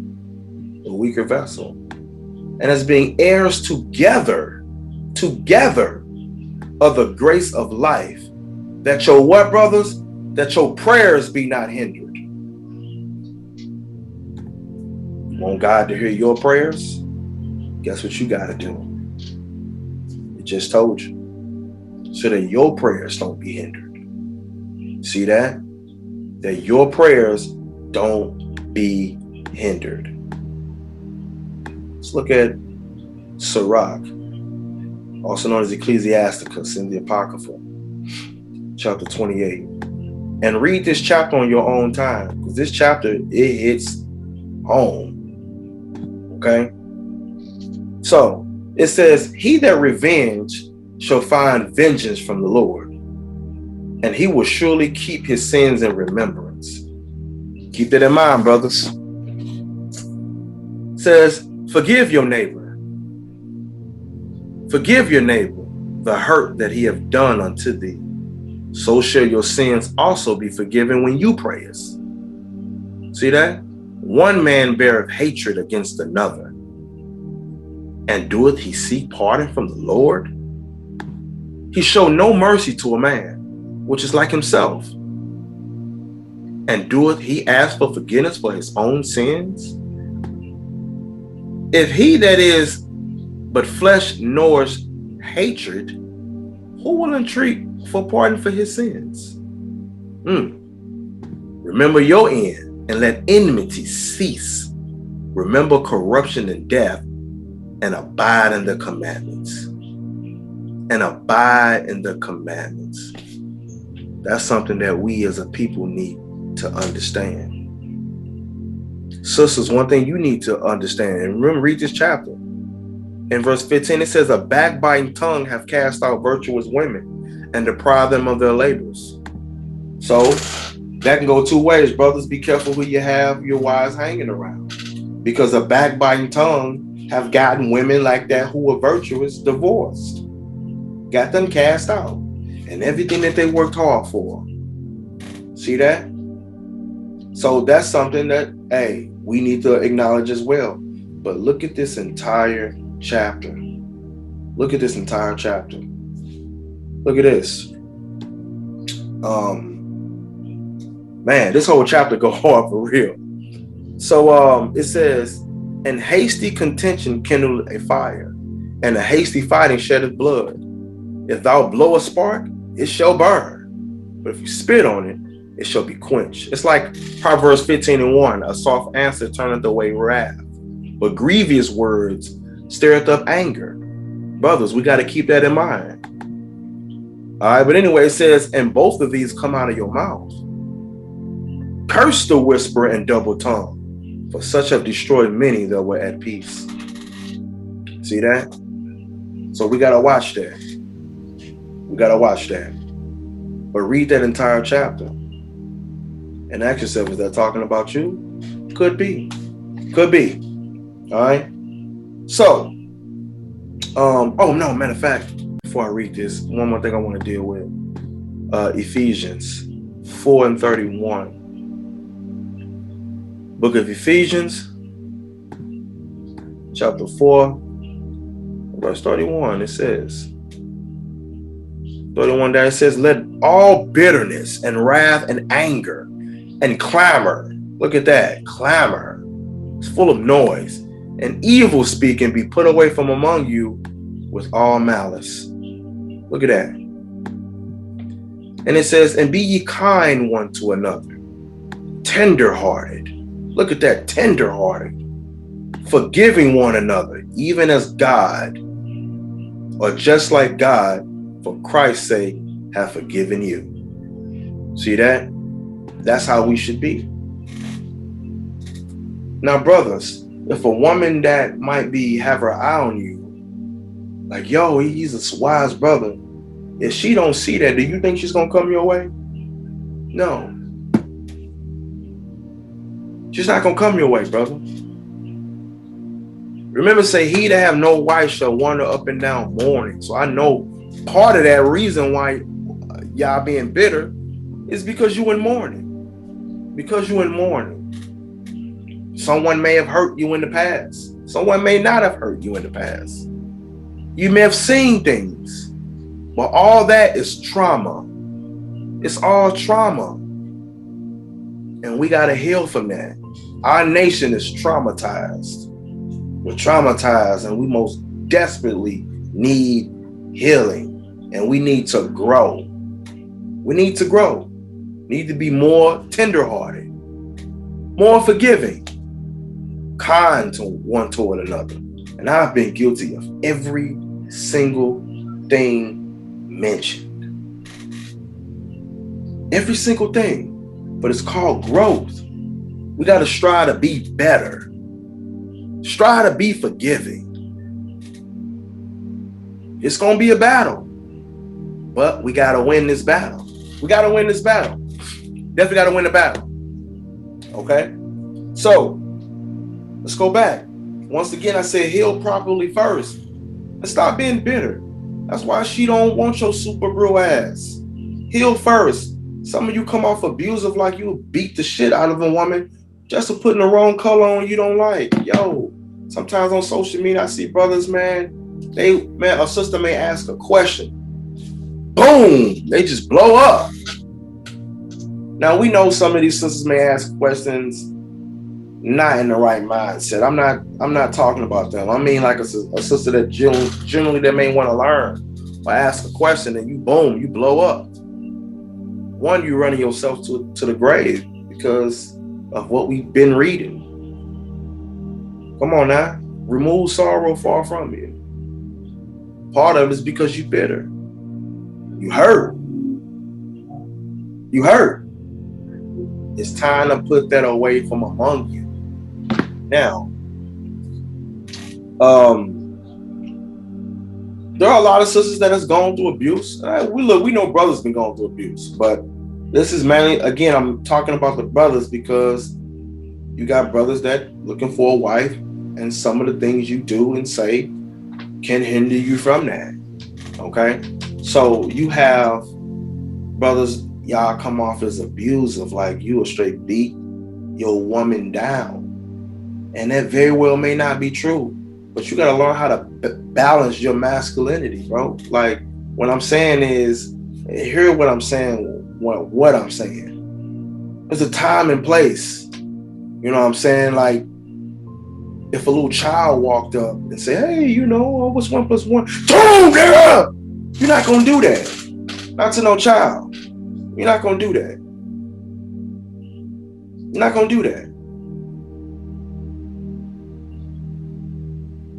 Speaker 1: The weaker vessel. And as being heirs together of the grace of life. That your what, brothers? That your prayers be not hindered. Want God to hear your prayers? Guess what you got to do? It just told you. So that your prayers don't be hindered. See that? That your prayers don't be hindered. Let's look at Sirach, also known as Ecclesiasticus in the Apocrypha, chapter 28. And read this chapter on your own time. Because this chapter, it hits home. Okay, so it says, he that revenge shall find vengeance from the Lord, and he will surely keep his sins in remembrance. Keep that in mind, brothers. It says, forgive your neighbor Forgive your neighbor the hurt that he hath done unto thee. So shall your sins also be forgiven when you prayest. See that? One man beareth hatred against another, and doeth he seek pardon from the Lord? He show no mercy to a man, which is like himself. And doeth he ask for forgiveness for his own sins? If he that is but flesh knows hatred, who will entreat for pardon for his sins? Remember your end, and let enmity cease. Remember corruption and death, and abide in the commandments. And abide in the commandments. That's something that we as a people need to understand. Sisters, one thing you need to understand, and remember, read this chapter. In verse 15, it says, a backbiting tongue have cast out virtuous women and deprived them of their labors. So that can go two ways, brothers. Be careful who you have your wives hanging around, because a backbiting tongue have gotten women like that who were virtuous divorced, got them cast out, and everything that they worked hard for. See that? So that's something that, hey, we need to acknowledge as well. But look at this entire chapter. Look at this entire chapter. Look at this. Man, this whole chapter go hard for real. So it says, and hasty contention kindle a fire, and a hasty fighting sheddeth blood. If thou blow a spark, it shall burn. But if you spit on it, it shall be quenched. It's like Proverbs 15:1. A soft answer turneth away wrath, but grievous words stirreth up anger. Brothers, we got to keep that in mind. All right, but anyway, it says, and both of these come out of your mouth. Curse the whisperer and double tongue, for such have destroyed many that were at peace. See that? So we got to watch that. We got to watch that. But read that entire chapter and ask yourself, is that talking about you? Could be. Could be. All right. So, oh no, matter of fact, before I read this, one more thing I want to deal with. Ephesians 4:31. Book of Ephesians, chapter 4, verse 31. It says, 31 there, it says, let all bitterness and wrath and anger and clamor, look at that, clamor, it's full of noise, and evil speaking be put away from among you with all malice. Look at that. And it says, and be ye kind one to another, tender-hearted. Look at that, tender-hearted, forgiving one another, even as God, or just like God, for Christ's sake, have forgiven you. See that? That's how we should be. Now, brothers, if a woman that might be have her eye on you, like, yo, he's a wise brother, if she don't see that, do you think she's gonna come your way? No. She's not gonna come your way, brother. Remember, say, he that have no wife shall wander up and down mourning. So I know part of that reason why y'all being bitter is because you in mourning. Because you in mourning. Someone may have hurt you in the past. Someone may not have hurt you in the past. You may have seen things, but all that is trauma. It's all trauma. And we got to heal from that. Our nation is traumatized. We're traumatized, and we most desperately need healing, and we need to grow. We need to grow. We need to be more tenderhearted, more forgiving, kind to one toward another. And I've been guilty of every single thing mentioned. Every single thing. But it's called growth. We got to strive to be better. Strive to be forgiving. It's going to be a battle. But we got to win this battle. We got to win this battle. Definitely got to win the battle. Okay? So, let's go back. Once again, I said heal properly first. And stop being bitter. That's why she don't want your super bro ass. Heal first. Some of you come off abusive like you beat the shit out of a woman just for putting the wrong color on you don't like. Yo, sometimes on social media I see brothers, man, a sister may ask a question. Boom! They just blow up. Now we know some of these sisters may ask questions not in the right mindset. I'm not talking about them. I mean like a sister that generally that may want to learn or ask a question and you blow up. One, you're running yourself to the grave because of what we've been reading. Come on now. Remove sorrow far from you. Part of it is because you're bitter. You hurt. You hurt. It's time to put that away from among you. Now, there are a lot of sisters that has gone through abuse. We know brothers been going through abuse, but this is mainly, again, I'm talking about the brothers because you got brothers that looking for a wife, and some of the things you do and say can hinder you from that. Okay, so you have brothers, y'all come off as abusive, like you will straight beat your woman down, and that very well may not be true. But you got to learn how to balance your masculinity, bro. Like, what I'm saying is, hear what I'm saying, what I'm saying. There's a time and place. You know what I'm saying? Like, if a little child walked up and said, hey, you know, what's 1 + 1? Boom, nigga! You're not going to do that. Not to no child. You're not going to do that. You're not going to do that.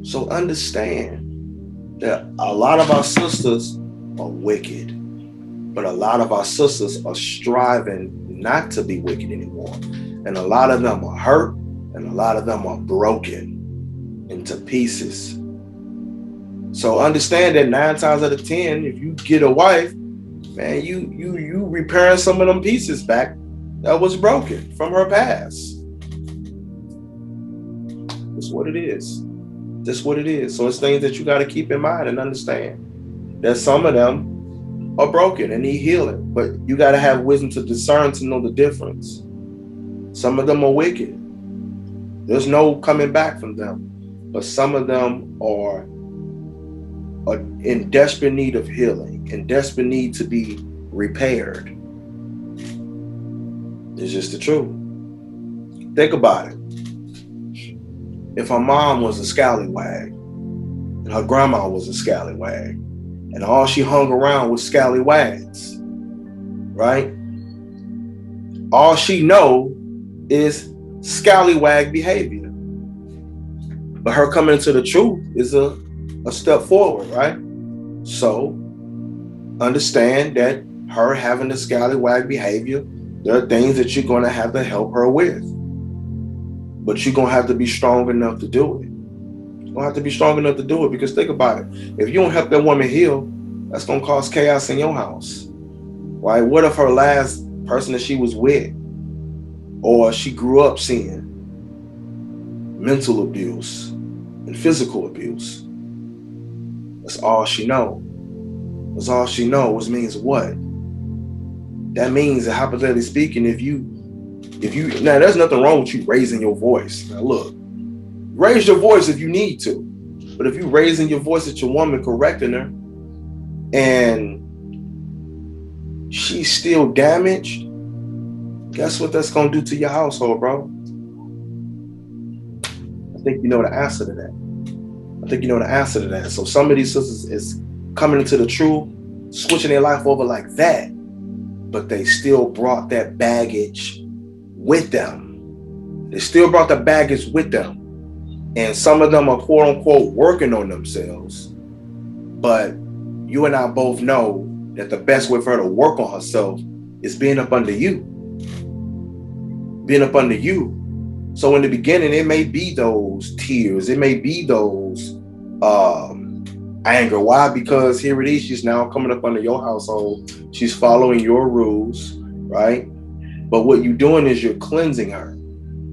Speaker 1: So understand that a lot of our sisters are wicked, but a lot of our sisters are striving not to be wicked anymore. And a lot of them are hurt, and a lot of them are broken into pieces. So understand that 9 times out of 10, if you get a wife, man, you repairing some of them pieces back that was broken from her past. That's what it is. That's what it is. So it's things that you got to keep in mind and understand that some of them are broken and need healing, but you got to have wisdom to discern to know the difference. Some of them are wicked. There's no coming back from them, but some of them are in desperate need of healing, in desperate need to be repaired. It's just the truth. Think about it. If her mom was a scallywag and her grandma was a scallywag and all she hung around was scallywags, right? All she know is scallywag behavior. But her coming to the truth is a step forward, right? So understand that her having the scallywag behavior, there are things that you're going to have to help her with. But you're going to have to be strong enough to do it. You're going to have to be strong enough to do it because think about it. If you don't help that woman heal, that's going to cause chaos in your house. Right? What if her last person that she was with or she grew up seeing mental abuse and physical abuse? That's all she knows. That's all she knows, which means what? That means that hypothetically speaking, if you now there's nothing wrong with you raising your voice. Now look, raise your voice if you need to, but if you raising your voice at your woman, correcting her, and she's still damaged, guess what that's gonna do to your household, bro? I think you know the answer to that. So some of these sisters is coming into the truth, switching their life over like that, but they still brought that baggage with them. They still brought the baggage with them. And some of them are quote unquote working on themselves. But you and I both know that the best way for her to work on herself is being up under you. Being up under you. So in the beginning, it may be those tears. It may be those anger. Why? Because here it is. She's now coming up under your household. She's following your rules, right? But what you're doing is you're cleansing her.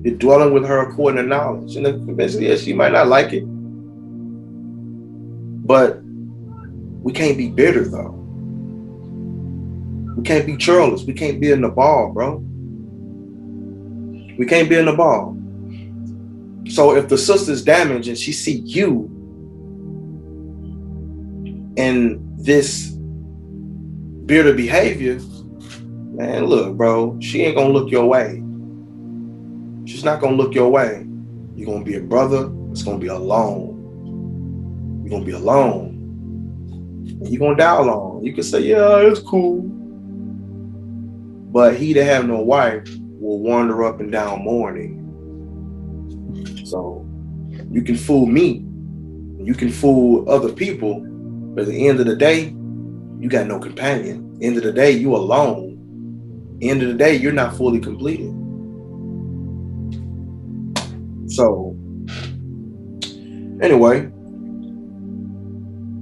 Speaker 1: You're dwelling with her according to knowledge. And eventually, yeah, she might not like it. But we can't be bitter though. We can't be churlish. We can't be in the ball, bro. We can't be in the ball. So if the sister's damaged and she see you in this bitter behavior, man, look, bro, she ain't gonna look your way. She's not gonna look your way. You're gonna be a brother. It's gonna be alone. You're gonna be alone. And you're gonna die alone. You can say, yeah, it's cool. But he that have no wife will wander up and down mourning. So you can fool me. You can fool other people. But at the end of the day, you got no companion. End of the day, you alone. End of the day, you're not fully completed. So anyway,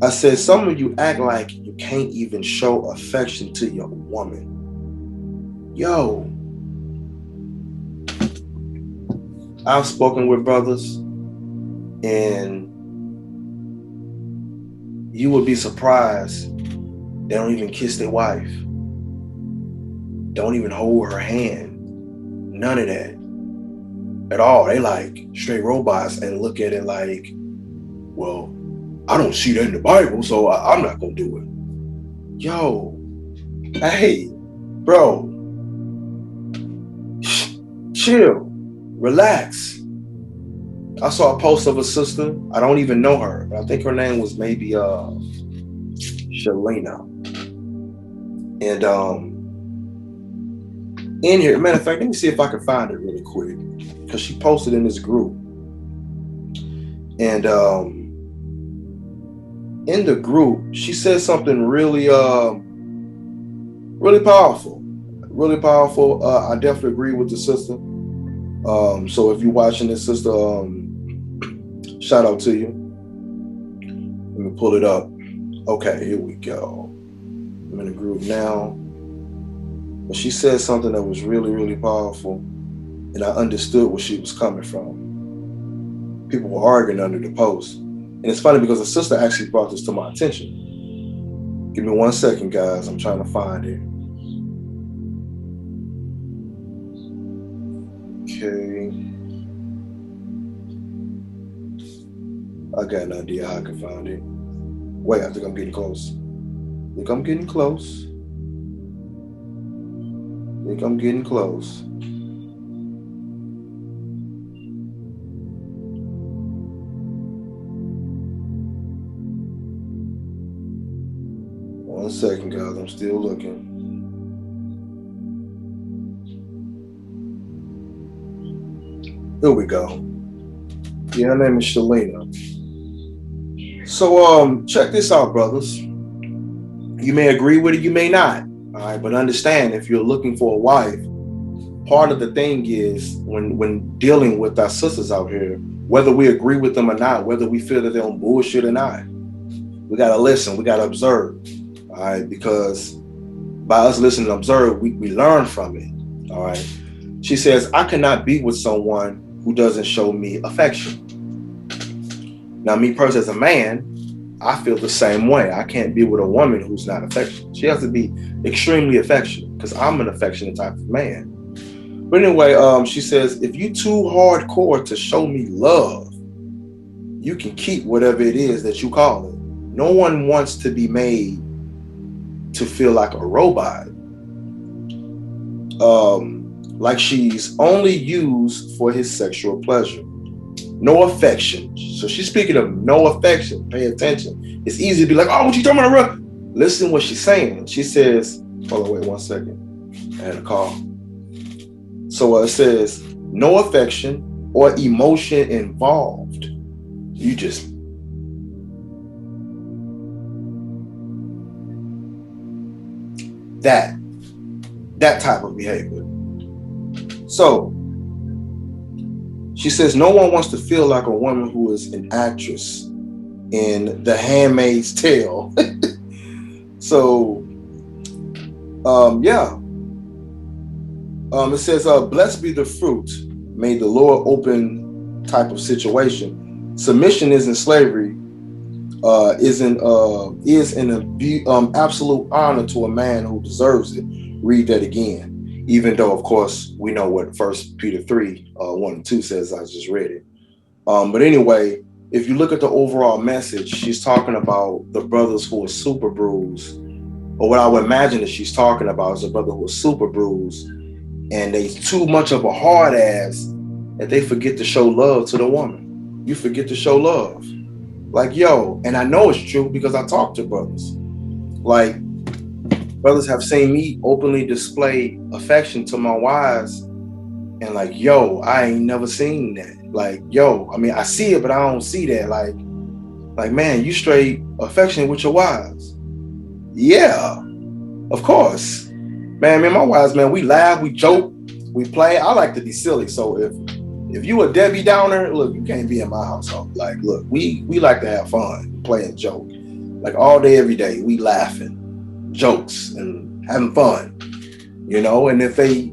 Speaker 1: I said some of you act like you can't even show affection to your woman. Yo, I've spoken with brothers and you would be surprised they don't even kiss their wife. Don't even hold her hand. None of that at all. They like straight robots and look at it like, well, I don't see that in the Bible, so I'm not gonna do it. Yo, hey, bro, chill, relax. I saw a post of a sister. I don't even know her, but I think her name was maybe Shalina. And in here, matter of fact, let me see if I can find it really quick, because she posted in this group. And in the group, she said something really really powerful. Really powerful. I definitely agree with the sister. So if you're watching this, sister, shout out to you. Let me pull it up. Okay, here we go. I'm in the group now. But she said something that was really, really powerful, and I understood where she was coming from. People were arguing under the post. And it's funny because the sister actually brought this to my attention. Give me 1 second, guys. I'm trying to find it. Okay. I got an idea how I can find it. Wait, I think I'm getting close. I think I'm getting close. One second, guys. I'm still looking. Here we go. Yeah, her name is Shalina. So check this out, brothers. You may agree with it, you may not. All right, but understand, if you're looking for a wife, part of the thing is when dealing with our sisters out here, whether we agree with them or not, whether we feel that they're on bullshit or not, we gotta listen, we gotta observe. All right, because by us listening and observe, we learn from it. All right. She says, I cannot be with someone who doesn't show me affection. Now, me personally as a man, I feel the same way. I can't be with a woman who's not affectionate. She has to be extremely affectionate, because I'm an affectionate type of man. But anyway, she says, if you too hardcore to show me love, you can keep whatever it is that you call it. No one wants to be made to feel like a robot. Like she's only used for his sexual pleasure. No affection. So she's speaking of no affection. Pay attention. It's easy to be like, oh, what you talking about? Listen what she's saying. She says, hold on, wait 1 second. I had a call. So it says, no affection or emotion involved. You just that type of behavior. So she says no one wants to feel like a woman who is an actress in The Handmaid's Tale. So it says blessed be the fruit, may the Lord open type of situation. Submission isn't slavery. is an absolute honor to a man who deserves it. Read that again. Even though, of course, we know what First Peter 3, 1 and 2 says. I just read it. But anyway, if you look at the overall message, she's talking about the brothers who are super bruised, or what I would imagine that she's talking about is a brother who is super bruised, and they too much of a hard ass that they forget to show love to the woman. You forget to show love. Like, yo, and I know it's true because I talk to brothers. Like, brothers have seen me openly display affection to my wives, and like, yo, I ain't never seen that. Like, yo, I mean, I see it, but I don't see that. Like, man, you straight affectionate with your wives. Yeah, of course. Man, my wives, man, we laugh, we joke, we play. I like to be silly. So if you a Debbie Downer, look, you can't be in my household. Like, look, we like to have fun, play and joke. Like all day, every day, we laughing, jokes, and having fun. You know, and if they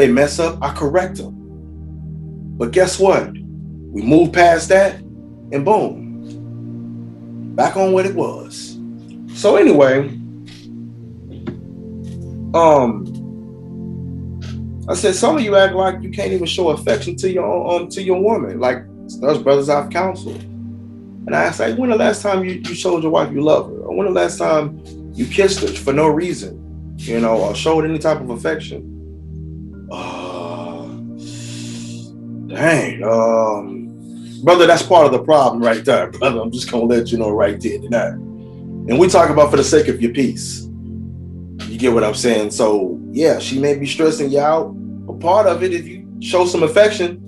Speaker 1: mess up, I correct them. But guess what? We move past that, and boom, back on what it was. So anyway, I said some of you act like you can't even show affection to your woman. Like those brothers I've counseled, and I asked, like, when the last time you showed your wife you love her, or when the last time you kissed her for no reason, you know, or showed any type of affection? Dang, brother, that's part of the problem right there, brother. I'm just gonna let you know right there tonight. And we talk about for the sake of your peace. You get what I'm saying? So yeah, she may be stressing you out. But part of it, if you show some affection,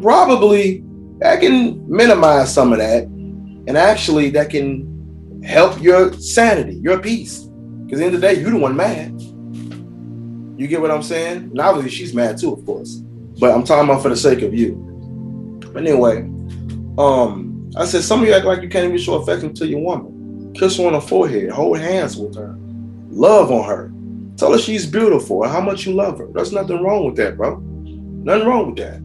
Speaker 1: probably that can minimize some of that, and actually that can help your sanity, your peace. Because at the end of the day, you're the one mad. You get what I'm saying? And obviously she's mad too, of course. But I'm talking about for the sake of you. But anyway, I said some of you act like you can't even show affection to your woman. Kiss her on the forehead, hold hands with her, love on her, tell her she's beautiful and how much you love her. There's nothing wrong with that, bro. Nothing wrong with that.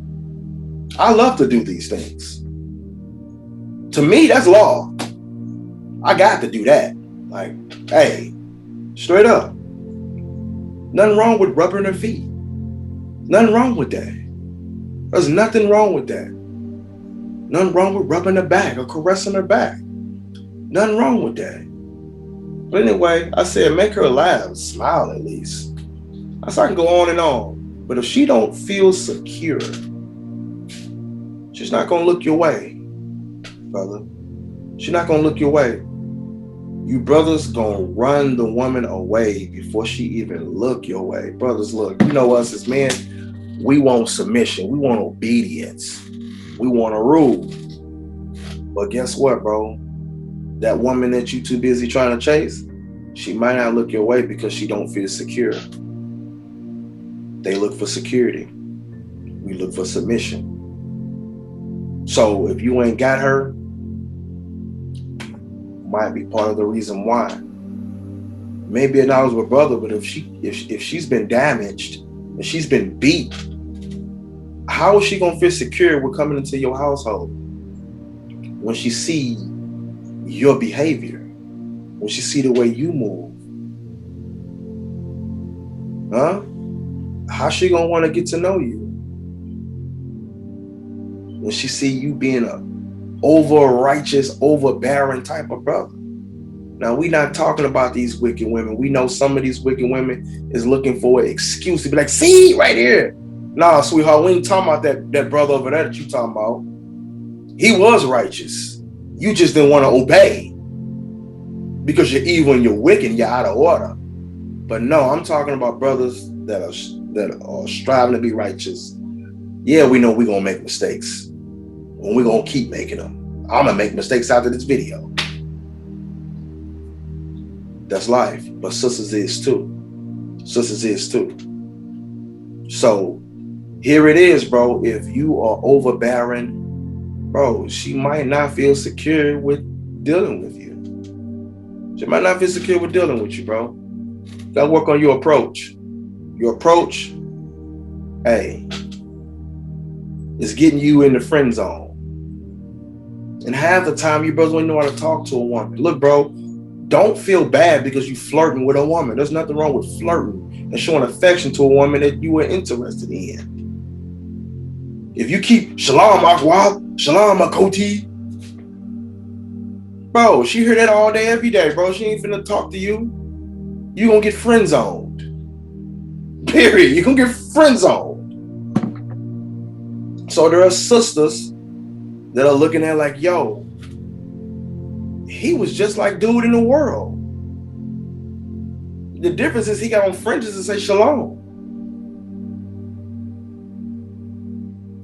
Speaker 1: I love to do these things. To me, that's law. I got to do that. Like, hey, straight up. Nothing wrong with rubbing her feet. Nothing wrong with that. There's nothing wrong with that. Nothing wrong with rubbing her back or caressing her back. Nothing wrong with that. But anyway, I said make her laugh, smile at least. I can go on and on. But if she don't feel secure, she's not gonna look your way, brother. She's not gonna look your way. You brothers gonna run the woman away before she even look your way. Brothers, look, you know us as men, we want submission. We want obedience. We want a rule. But guess what, bro? That woman that you too busy trying to chase, she might not look your way because she don't feel secure. They look for security. We look for submission. So if you ain't got her, might be part of the reason why. Maybe it was with brother, but if she's been damaged and she's been beat, how is she gonna feel secure with coming into your household when she see your behavior, when she see the way you move? Huh? How's she gonna want to get to know you when she see you being a over-righteous, overbearing type of brother? Now, we not talking about these wicked women. We know some of these wicked women is looking for an excuse to be like, see, right here. Nah, sweetheart, we ain't talking about that brother over there that you talking about. He was righteous. You just didn't want to obey because you're evil and you're wicked and you're out of order. But no, I'm talking about brothers that are striving to be righteous. Yeah, we know we're going to make mistakes. And we're going to keep making them. I'm going to make mistakes after this video. That's life. But sisters is too. Sisters is too. So here it is, bro. If you are overbearing, bro, she might not feel secure with dealing with you. She might not feel secure with dealing with you, bro. You gotta work on your approach. Your approach, hey, is getting you in the friend zone. And half the time, you brothers don't know how to talk to a woman. Look, bro, don't feel bad because you flirting with a woman. There's nothing wrong with flirting and showing affection to a woman that you were interested in. If you keep shalom akwab, shalom akoti, bro, she hear that all day, every day, bro. She ain't finna talk to you. You gonna get friend zoned. Period. You gonna get friend zoned. So there are sisters that are looking at like, yo, he was just like dude in the world. The difference is he got on fringes and say shalom.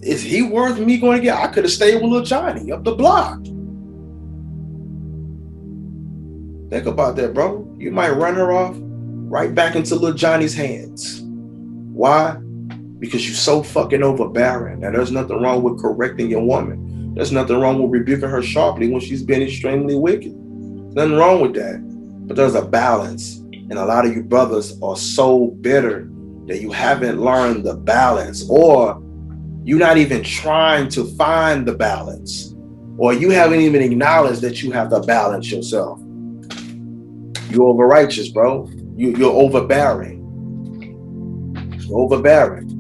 Speaker 1: Is he worth me going to get? I could have stayed with little Johnny up the block. Think about that, bro. You might run her off right back into little Johnny's hands. Why? Because you're so fucking overbearing. Now, there's nothing wrong with correcting your woman. There's nothing wrong with rebuking her sharply when she's been extremely wicked. Nothing wrong with that. But there's a balance. And a lot of you brothers are so bitter that you haven't learned the balance, or you're not even trying to find the balance, or you haven't even acknowledged that you have to balance yourself. You're over righteous, bro. You're overbearing. You're overbearing.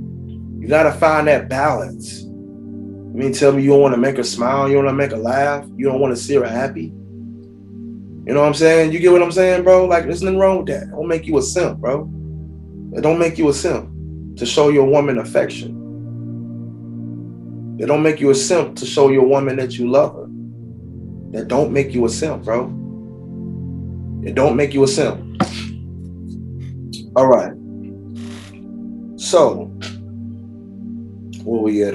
Speaker 1: You gotta find that balance. You mean tell me you don't want to make her smile, you don't want to make her laugh, you don't want to see her happy? You know what I'm saying? You get what I'm saying, bro? Like, there's nothing wrong with that. It don't make you a simp, bro. It don't make you a simp to show your woman affection. It don't make you a simp to show your woman that you love her. That don't make you a simp, bro. It don't make you a simp. All right. So, where we at?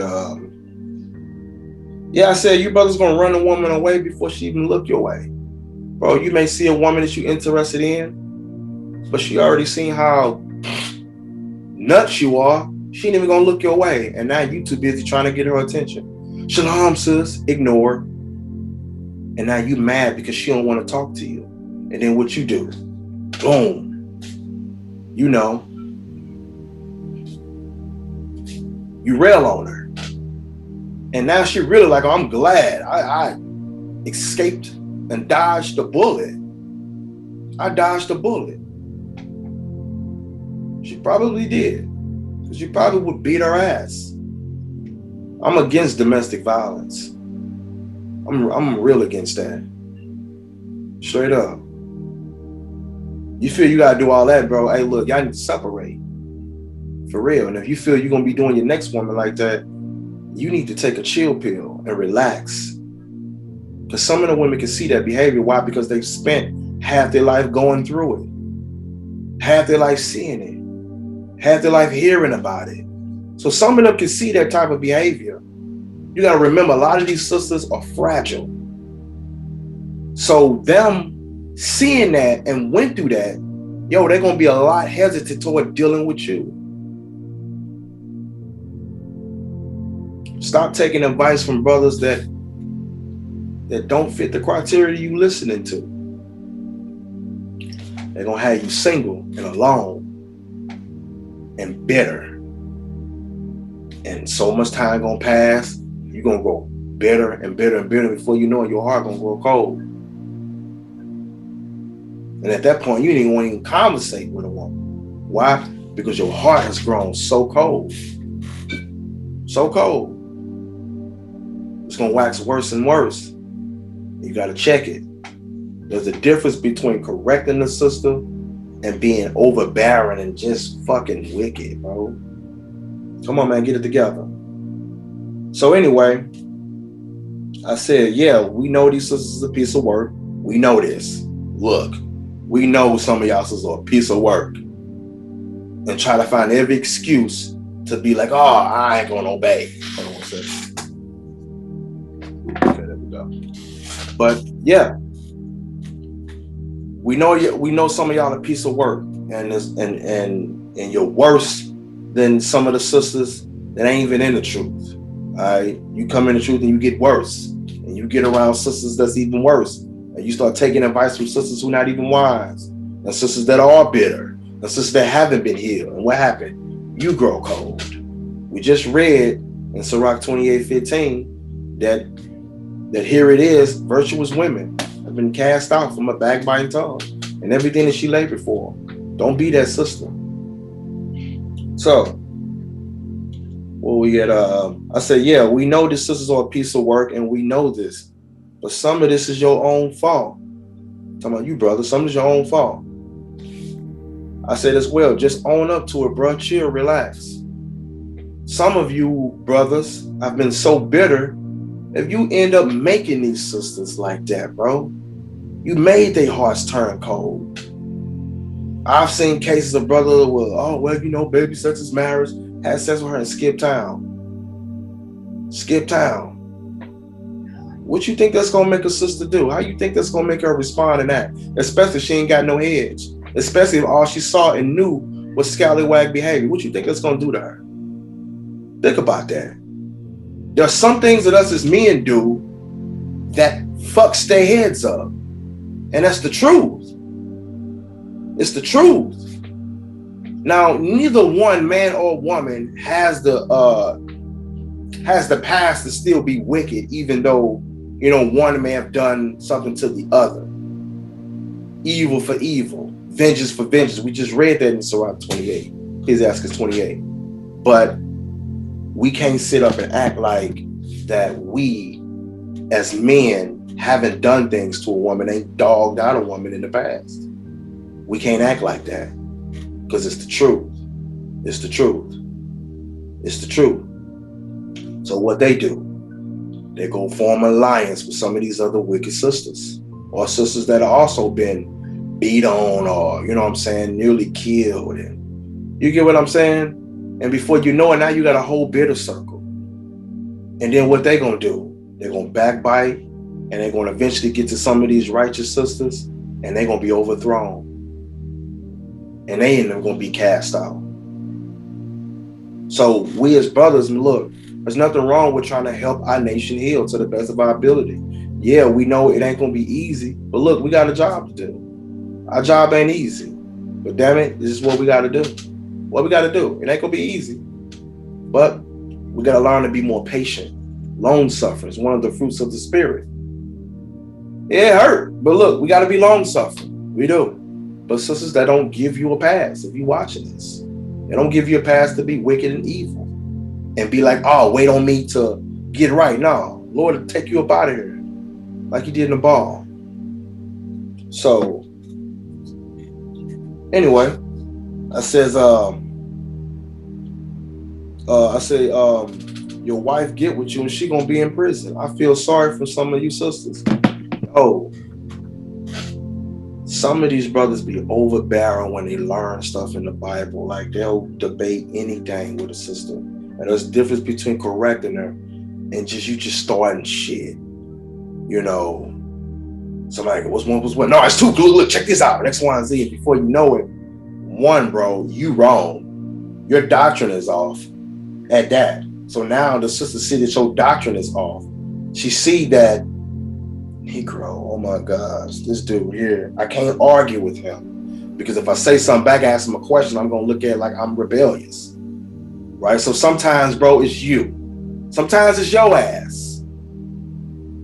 Speaker 1: Yeah, I said you brothers gonna run a woman away before she even look your way. Bro, you may see a woman that you're interested in, but she already seen how nuts you are. She ain't even gonna look your way. And now you too busy trying to get her attention. Shalom, sis. Ignore. And now you mad because she don't want to talk to you. And then what you do? Boom. You know. You rail on her. And now she really like, oh, I'm glad I escaped and dodged the bullet. I dodged the bullet. She probably did. Because you probably would beat her ass. I'm against domestic violence. I'm real against that. Straight up. You feel you gotta do all that, bro. Hey, look, y'all need to separate. For real. And if you feel you're gonna be doing your next woman like that, you need to take a chill pill and relax. Because some of the women can see that behavior. Why? Because they've spent half their life going through it. Half their life seeing it. Half their life hearing about it. So some of them can see that type of behavior. You got to remember, a lot of these sisters are fragile. So them seeing that and went through that, yo, they're going to be a lot hesitant toward dealing with you. Stop taking advice from brothers that don't fit the criteria you listening to. They're going to have you single and alone and bitter. And so much time going to pass, you're going to grow bitter and bitter and bitter. Before you know it, your heart going to grow cold. And at that point, you didn't want to even conversate with a woman. Why? Because your heart has grown so cold. So cold. It's going to wax worse and worse. You got to check it. There's a difference between correcting the sister and being overbearing and just fucking wicked, bro. Come on, man, get it together. So anyway, I said, yeah, we know these sisters is a piece of work. We know this. Look, we know some of y'all sisters are a piece of work. And try to find every excuse to be like, oh, I ain't going to obey. Hold on one second. Okay, there we go. But yeah, we know some of y'all a piece of work, and you're worse than some of the sisters that ain't even in the truth. All right, you come in the truth and you get worse, and you get around sisters that's even worse, and you start taking advice from sisters who are not even wise, and sisters that are bitter, and sisters that haven't been healed. And what happened? You grow cold. We just read in Sirach 28:15 that that here it is, virtuous women have been cast out from a backbiting tongue and everything that she labored for. Don't be that sister. So, well, we get, I said, yeah, we know this sisters are a piece of work and we know this, but some of this is your own fault. I'm talking about you, brother, some is your own fault. I said as well, just own up to it, bro. Chill, relax. Some of you brothers have been so bitter. If you end up making these sisters like that, bro, you made their hearts turn cold. I've seen cases of brothers with, oh, well, you know, baby such as marriage, had sex with her and skip town. Skip town. What you think that's gonna make a sister do? How you think that's gonna make her respond in that? Especially if she ain't got no hedge. Especially if all she saw and knew was scallywag behavior. What you think that's gonna do to her? Think about that. There are some things that us as men do that fucks their heads up. And that's the truth. It's the truth. Now, neither one man or woman has the past to still be wicked, even though, you know, one may have done something to the other. Evil for evil, vengeance for vengeance. We just read that in Surah 28. Ecclesiastes 28. But we can't sit up and act like that we, as men, haven't done things to a woman, ain't dogged out a woman in the past. We can't act like that because it's the truth. It's the truth. It's the truth. So what they do, they go form an alliance with some of these other wicked sisters or sisters that have also been beat on or, you know what I'm saying, nearly killed. And you get what I'm saying? And before you know it, now you got a whole bitter circle. And then what they gonna do? They're gonna backbite and they're gonna eventually get to some of these righteous sisters and they're gonna be overthrown. And they ain't even gonna be cast out. So we as brothers, look, there's nothing wrong with trying to help our nation heal to the best of our ability. Yeah, we know it ain't gonna be easy, but look, we got a job to do. Our job ain't easy, but damn it, this is what we gotta do. What we gotta do, it ain't gonna be easy, but we gotta learn to be more patient. Long suffering is one of the fruits of the spirit. Yeah, it hurt, but look, we gotta be long suffering. We do. But sisters, that don't give you a pass. If you watching this, they don't give you a pass to be wicked and evil and be like, oh, wait on me to get right. No, Lord will take you up out of here like he did in the ball. So anyway, I says, your wife get with you and she gonna be in prison. I feel sorry for some of you sisters. Oh, some of these brothers be overbearing when they learn stuff in the Bible. Like they'll debate anything with a sister. And there's a difference between correcting her and just starting shit. You know, somebody goes, what's one? No, it's too good. Look, check this out. X, Y, and Z. And before you know it, one, bro, you wrong. Your doctrine is off at that. So now the sister see that your doctrine is off. She see that Negro, oh my gosh, this dude here, I can't argue with him because if I say something back, ask him a question, I'm going to look at it like I'm rebellious, right? So sometimes, bro, it's you. Sometimes it's your ass.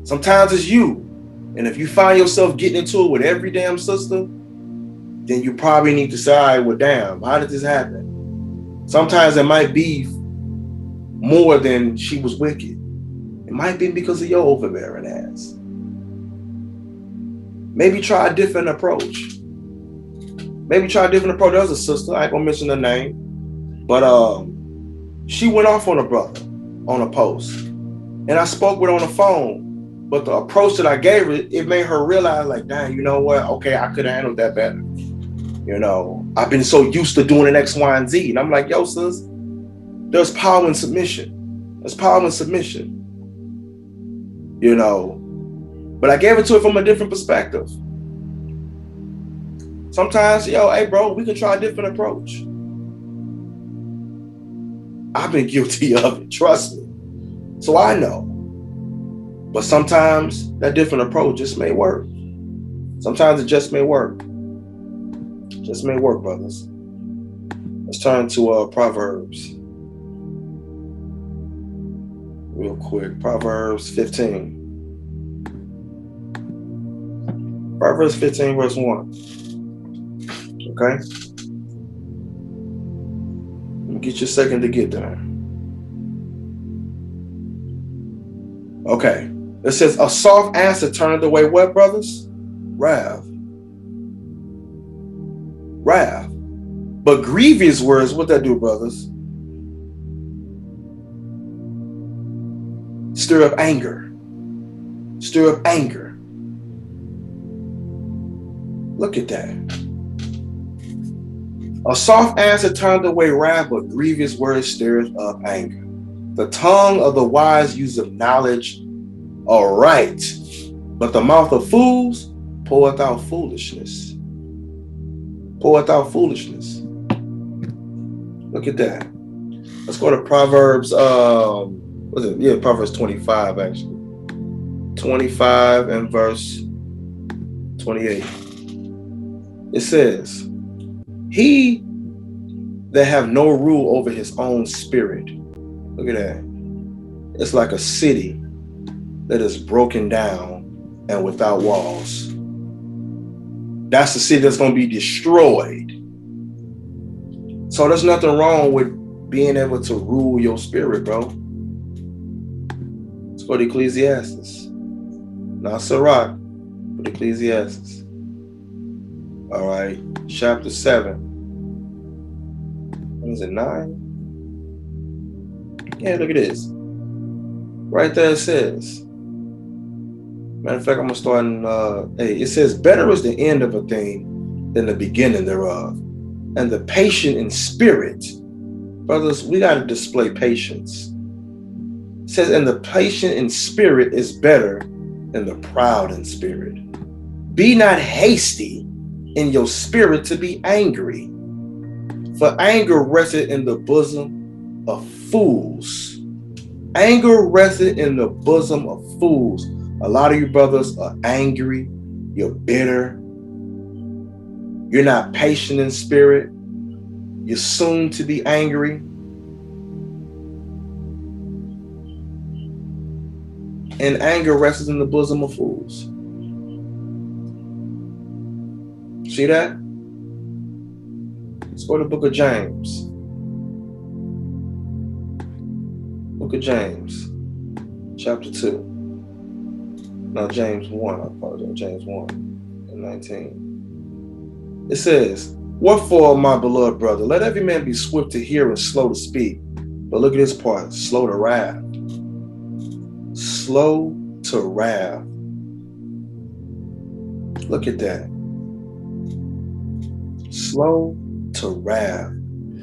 Speaker 1: Sometimes it's you. And if you find yourself getting into it with every damn sister, then you probably need to say, all right, well, damn, how did this happen? Sometimes it might be more than she was wicked. It might be because of your overbearing ass. Maybe try a different approach. Maybe try a different approach. There's a sister, I ain't gonna mention her name, but she went off on a brother on a post. And I spoke with her on the phone, but the approach that I gave her, it made her realize like, dang, you know what? Okay, I could have handled that better. You know, I've been so used to doing an X, Y, and Z. And I'm like, yo, sis, there's power in submission. There's power in submission. You know, but I gave it to her from a different perspective. Sometimes, yo, hey, bro, we can try a different approach. I've been guilty of it, trust me. So I know. But sometimes that different approach just may work. Sometimes it just may work. Just may work, brothers. Let's turn to Proverbs. Real quick. Proverbs 15. Proverbs 15, verse 1. Okay? Let me get you a second to get there. Okay. It says, a soft answer turneth away what, brothers? Wrath. Wrath. But grievous words, what that do, brothers? Stir up anger. Stir up anger. Look at that. A soft answer turneth away wrath, but grievous words stirreth up anger. The tongue of the wise useth knowledge aright, but the mouth of fools poureth out foolishness. Poureth out foolishness. Look at that. Let's go to Proverbs, Proverbs 25, actually. 25 and verse 28. It says, he that have no rule over his own spirit. Look at that. It's like a city that is broken down and without walls. That's the city that's going to be destroyed. So there's nothing wrong with being able to rule your spirit, bro. Let's go to Ecclesiastes. Not Sirach, but Ecclesiastes. All right, chapter 7. What is it, 9? Yeah, look at this. Right there it says. Matter of fact, I'm going to start in 8. It says, better is the end of a thing than the beginning thereof. And the patient in spirit. Brothers, we got to display patience. It says, and the patient in spirit is better than the proud in spirit. Be not hasty in your spirit to be angry. For anger resteth in the bosom of fools. Anger resteth in the bosom of fools. A lot of you brothers are angry. You're bitter. You're not patient in spirit. You're soon to be angry. And anger rests in the bosom of fools. See that? Let's go to the book of James. Book of James, chapter 2. No, James 1. I apologize. James 1 and 19. It says, wherefore, my beloved brother, let every man be swift to hear and slow to speak. But look at this part, slow to wrath. Slow to wrath. Look at that. Slow to wrath.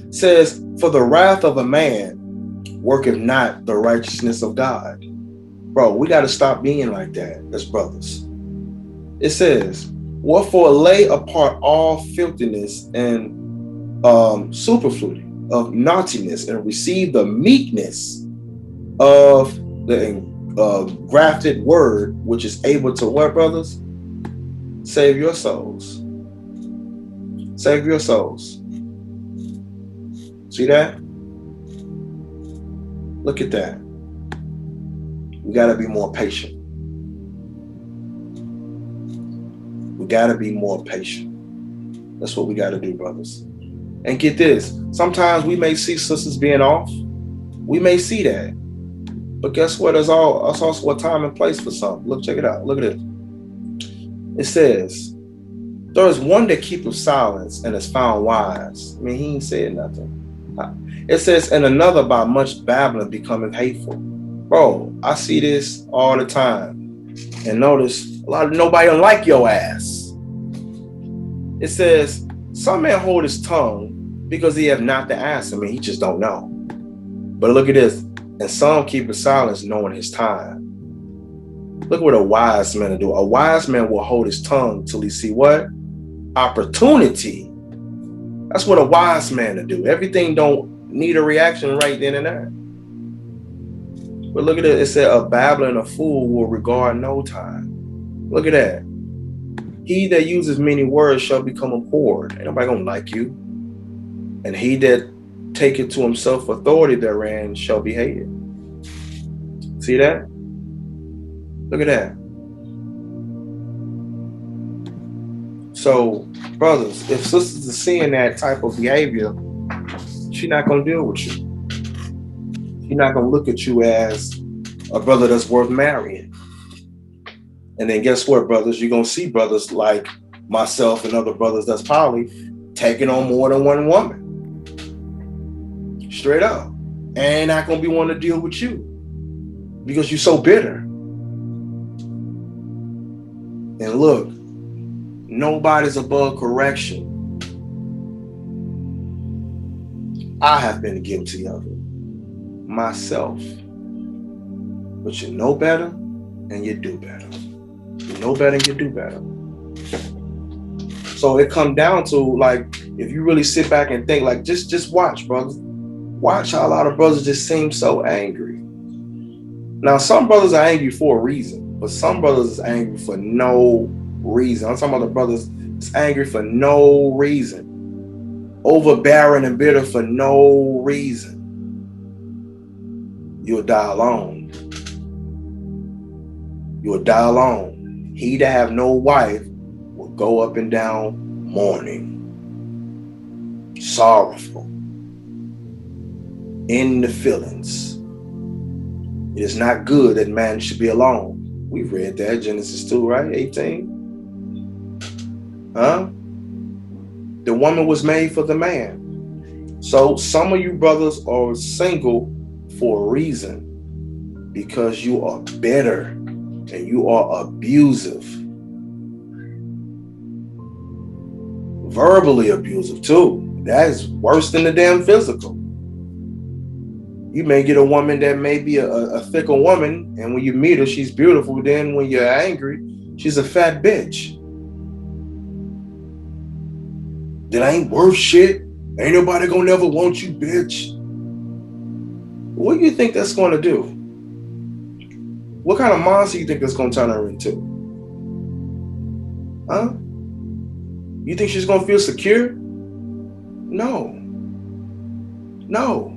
Speaker 1: It says, for the wrath of a man worketh not the righteousness of God. Bro, we got to stop being like that as brothers. It says, wherefore lay apart all filthiness and superfluity of naughtiness, and receive the meekness of the grafted word, which is able to what, brothers? Save your souls. Save your souls. See that? Look at that. We got to be more patient. We got to be more patient. That's what we got to do, brothers. And get this. Sometimes we may see sisters being off. We may see that. But guess what? There's also a time and place for something. Look, check it out. Look at it. It says, there is one that keepeth silence and is found wise. I mean, he ain't said nothing. It says, and another by much babbling becometh hateful. Bro, I see this all the time. And notice, nobody don't like your ass. It says, some man hold his tongue because he have not the answer. I mean, he just don't know. But look at this. And some keep his silence knowing his time. Look what a wise man will do. A wise man will hold his tongue till he see what? Opportunity. That's what a wise man will do. Everything don't need a reaction right then and there. But look at it. It said, a babbler and a fool will regard no time. Look at that. He that uses many words shall become abhorred. Ain't nobody gonna like you. And he that taketh to himself authority therein shall be hated. See that? Look at that. So, brothers, if sisters are seeing that type of behavior, she's not gonna deal with you. She's not gonna look at you as a brother that's worth marrying. And then guess what, brothers? You're gonna see brothers like myself and other brothers that's probably taking on more than one woman. Straight up. And not gonna be wanting to deal with you because you're so bitter. And look, nobody's above correction. I have been guilty of it myself. But you know better and you do better. You know better and you do better. So it comes down to, like, if you really sit back and think, like, just watch, brothers. Watch how a lot of brothers just seem so angry. Now, some brothers are angry for a reason, but some brothers is angry for no reason. I'm talking about the brothers that's angry for no reason. Overbearing and bitter for no reason. You'll die alone. You'll die alone. He that have no wife will go up and down mourning, sorrowful, in the feelings. It is not good that man should be alone. We read that, Genesis 2, right? 18. Huh? The woman was made for the man. So some of you brothers are single for a reason, because you are bitter and you are abusive. Verbally abusive too. That is worse than the damn physical. You may get a woman that may be a thicker woman, and when you meet her, she's beautiful. Then when you're angry, she's a fat bitch. That ain't worth shit. Ain't nobody gonna never want you, bitch. What do you think that's gonna do? What kind of monster you think that's gonna turn her into? Huh? You think she's gonna feel secure? No. No.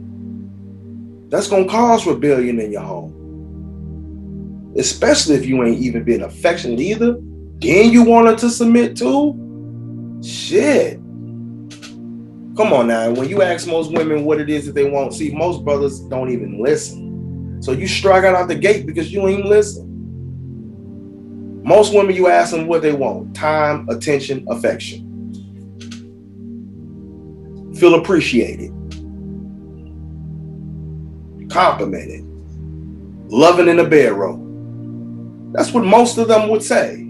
Speaker 1: That's gonna cause rebellion in your home. Especially if you ain't even been affectionate either. Then you want her to submit to? Shit. Come on now. When you ask most women what it is that they want, see, most brothers don't even listen. So you strike out the gate because you ain't even listen. Most women, you ask them what they want: time, attention, affection. Feel appreciated, complimented, loving in the bedroom. That's what most of them would say.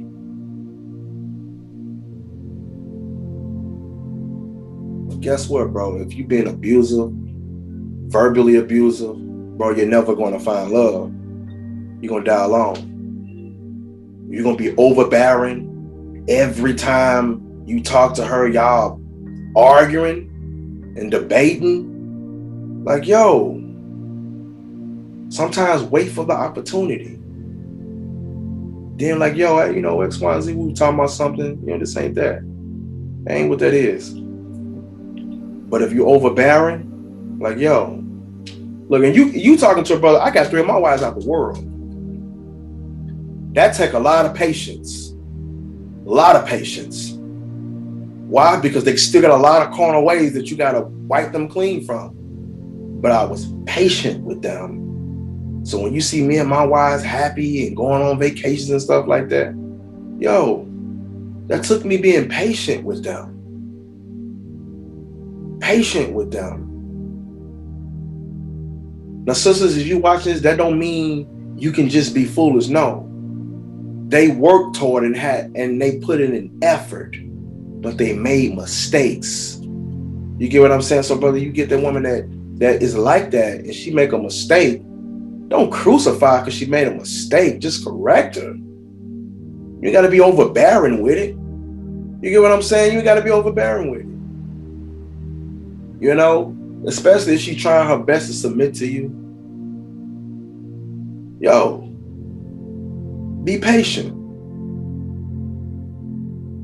Speaker 1: But guess what, bro? If you've been abusive, verbally abusive, bro, you're never going to find love. You're going to die alone. You're going to be overbearing. Every time you talk to her, y'all arguing and debating. Like, yo, sometimes wait for the opportunity. Then like, yo, you know, X, Y, Z, we were talking about something. You know, this ain't that. That ain't what that is. But if you're overbearing, like, yo, look, and you talking to a brother, I got 3 of my wives out the world. That take a lot of patience. A lot of patience. Why? Because they still got a lot of carnal ways that you got to wipe them clean from. But I was patient with them. So when you see me and my wives happy and going on vacations and stuff like that, yo, that took me being patient with them. Patient with them. Now, sisters, if you watch this, that don't mean you can just be foolish. No. They worked toward and they put in an effort, but they made mistakes. You get what I'm saying? So, brother, you get that woman that is like that, and she make a mistake. Don't crucify her because she made a mistake. Just correct her. You got to be overbearing with it. You get what I'm saying? You got to be overbearing with it. You know, especially if she's trying her best to submit to you. Yo, be patient.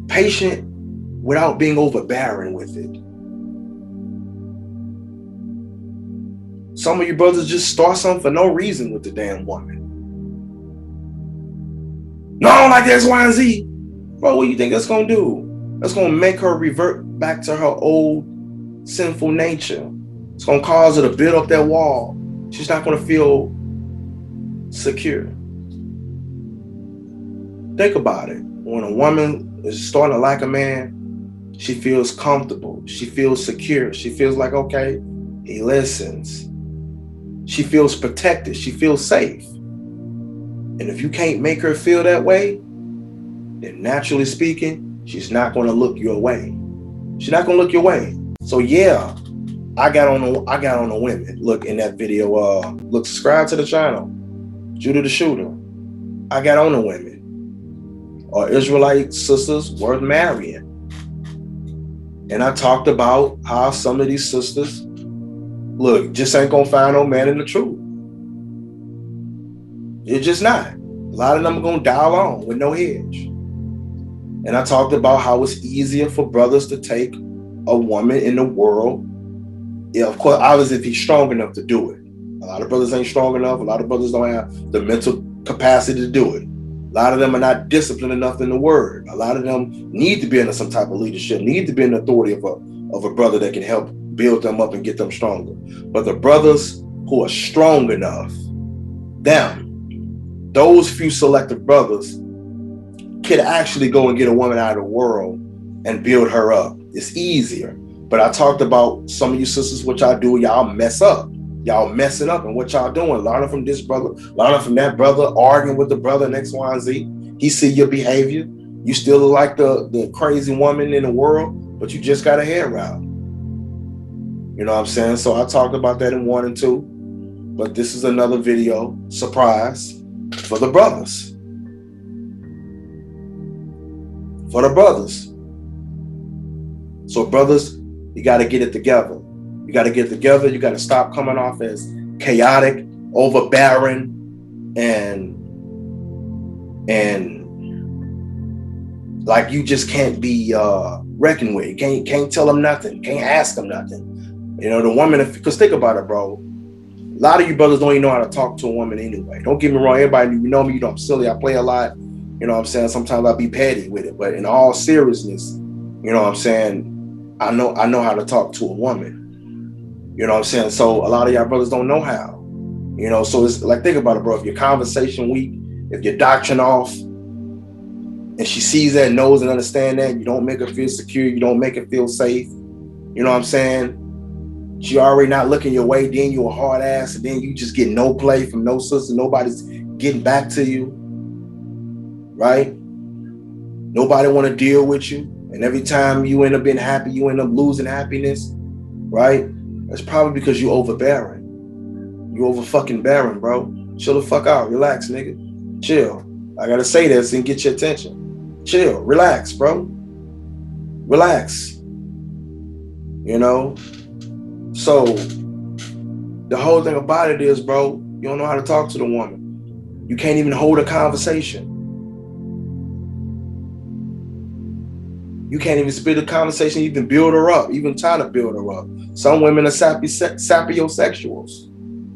Speaker 1: Patient without being overbearing with it. Some of you brothers just start something for no reason with the damn woman. No, I don't like X, Y, and Z. Bro, what do you think that's going to do? That's going to make her revert back to her old sinful nature. It's going to cause her to build up that wall. She's not going to feel secure. Think about it. When a woman is starting to like a man, she feels comfortable. She feels secure. She feels like, okay, he listens. She feels protected. She feels safe. And if you can't make her feel that way, then naturally speaking, she's not going to look your way. She's not going to look your way. So yeah, I got on the women. Look in that video. Look, subscribe to the channel, Shootah the Shooter. I got on the women. Are Israelite sisters worth marrying? And I talked about how some of these sisters, look, just ain't gonna find no man in the truth. It's just not. A lot of them are gonna die alone with no hedge. And I talked about how it's easier for brothers to take a woman in the world. Yeah, of course, obviously if he's strong enough to do it. A lot of brothers ain't strong enough. A lot of brothers don't have the mental capacity to do it. A lot of them are not disciplined enough in the word. A lot of them need to be in some type of leadership, need to be in the authority of a brother that can help build them up and get them stronger. But the brothers who are strong enough, those few selective brothers could actually go and get a woman out of the world and build her up. It's easier. But I talked about some of you sisters, what y'all do, y'all mess up. Y'all messing up, and what y'all doing? Learning from this brother, learning from that brother, arguing with the brother in X, Y, and Z. He see your behavior. You still look like the crazy woman in the world, but you just got a hair round. You know what I'm saying? So I talked about that in 1 and 2. But this is another video, surprise, for the brothers. For the brothers. So brothers, you got to get it together. You got to get together. You got to stop coming off as chaotic, overbearing, and like you just can't be reckoned with. You can't tell them nothing. Can't ask them nothing. You know, the woman, because think about it, bro. A lot of you brothers don't even know how to talk to a woman anyway. Don't get me wrong. Everybody, you know me, you know I'm silly. I play a lot. You know what I'm saying? Sometimes I'll be petty with it. But in all seriousness, you know what I'm saying? I know how to talk to a woman. You know what I'm saying? So a lot of y'all brothers don't know how. You know, so it's like, think about it, bro. If your conversation weak, if your doctrine off, and she sees that, knows and understands that, you don't make her feel secure, you don't make her feel safe. You know what I'm saying? She already not looking your way, then you a hard ass, and then you just get no play from no sister. Nobody's getting back to you, right? Nobody want to deal with you. And every time you end up being happy, you end up losing happiness, right? That's probably because you overbearing. You over fucking bearing, bro. Chill the fuck out. Relax, nigga. Chill. I gotta say this and get your attention. Chill. Relax, bro. Relax. You know? So, the whole thing about it is, bro, you don't know how to talk to the woman. You can't even hold a conversation. You can't even spit a conversation, even build her up, even try to build her up. Some women are sapiosexuals.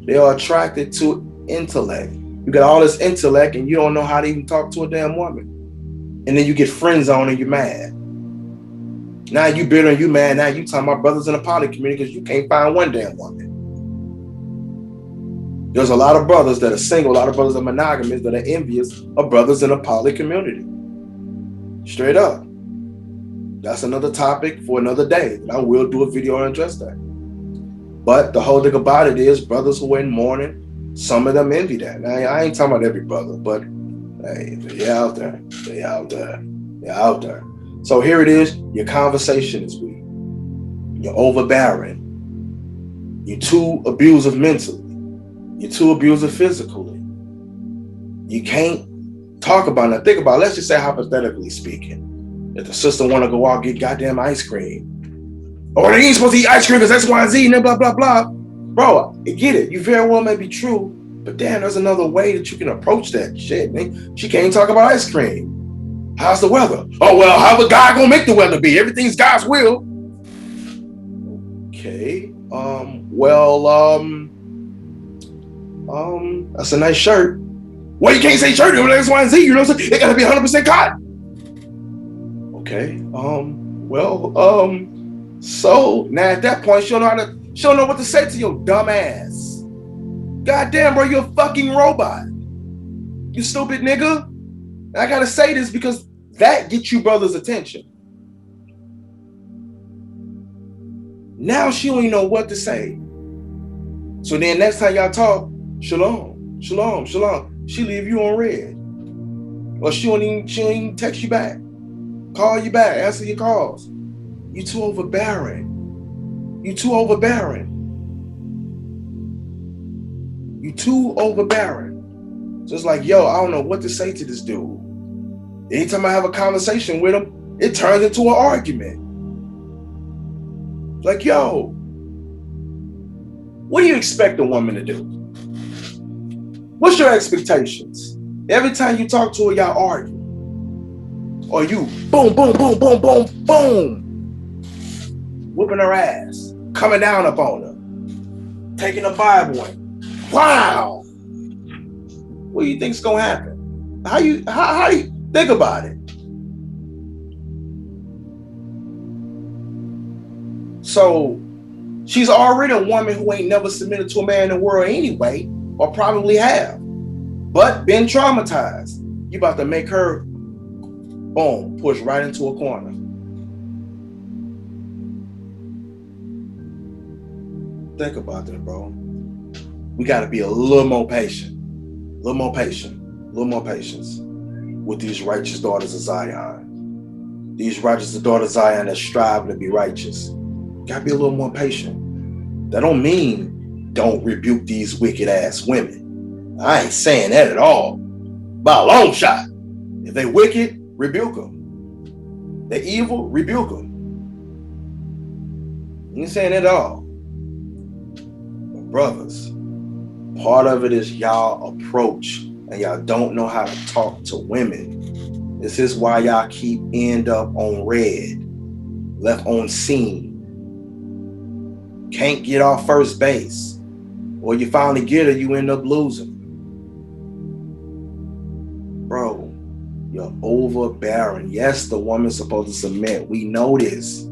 Speaker 1: They are attracted to intellect. You got all this intellect and you don't know how to even talk to a damn woman. And then you get friend zoned and you're mad. Now you bitter and you mad. Now you talking about brothers in the poly community because you can't find one damn woman. There's a lot of brothers that are single, a lot of brothers that are monogamous that are envious of brothers in the poly community. Straight up. That's another topic for another day. I will do a video and address that. But the whole thing about it is brothers who are in mourning, some of them envy that. Now, I ain't talking about every brother, but hey, they out there. They out there. They're out there. So here it is. Your conversation is weak. You're overbearing. You're too abusive mentally. You're too abusive physically. You can't talk about it. Think about it. Let's just say hypothetically speaking. If the sister want to go out and get goddamn ice cream. Or they ain't supposed to eat ice cream because X, Y, and Z and blah, blah, blah. Bro, I get it. You very well may be true. But damn, there's another way that you can approach that shit. Man. She can't talk about ice cream. How's the weather? Oh, well, how's the guy gonna make the weather be? Everything's God's will. Okay. That's a nice shirt. Well, you can't say shirt. X, Y, and Z. You know what I'm saying? It gotta be 100% cotton. Okay. So now at that point, she don't know what to say to your dumb ass. Goddamn, bro, you're a fucking robot. You stupid nigga. And I gotta say this because that gets you brothers' attention. Now she don't even know what to say. So then next time y'all talk, shalom, shalom, shalom. She leave you on red. Or she don't even text you back. Call you back, answer your calls. You too overbearing. You too overbearing. You too overbearing. So it's like, yo, I don't know what to say to this dude. Anytime I have a conversation with him, it turns into an argument. Like, yo, what do you expect a woman to do? What's your expectations? Every time you talk to her, y'all argue. Or you boom, boom, boom, boom, boom, boom. Whooping her ass. Coming down upon her. Taking a Bible and wow. What do you think's gonna happen? How do you think about it? So she's already a woman who ain't never submitted to a man in the world anyway, or probably have, but been traumatized. You about to make her, boom, push right into a corner. Think about that, bro. We got to be a little more patient. A little more patience with these righteous daughters of Zion. These righteous daughters of Zion that strive to be righteous. Got to be a little more patient. That don't mean don't rebuke these wicked ass women. I ain't saying that at all. By a long shot. If they wicked, rebuke them. They evil, rebuke them. You ain't saying that at all. But brothers, part of it is y'all approach, and y'all don't know how to talk to women. This is why y'all end up on red, left on scene. Can't get off first base. Or you finally get her, you end up losing. Bro, you're overbearing. Yes, the woman's supposed to submit. We know this.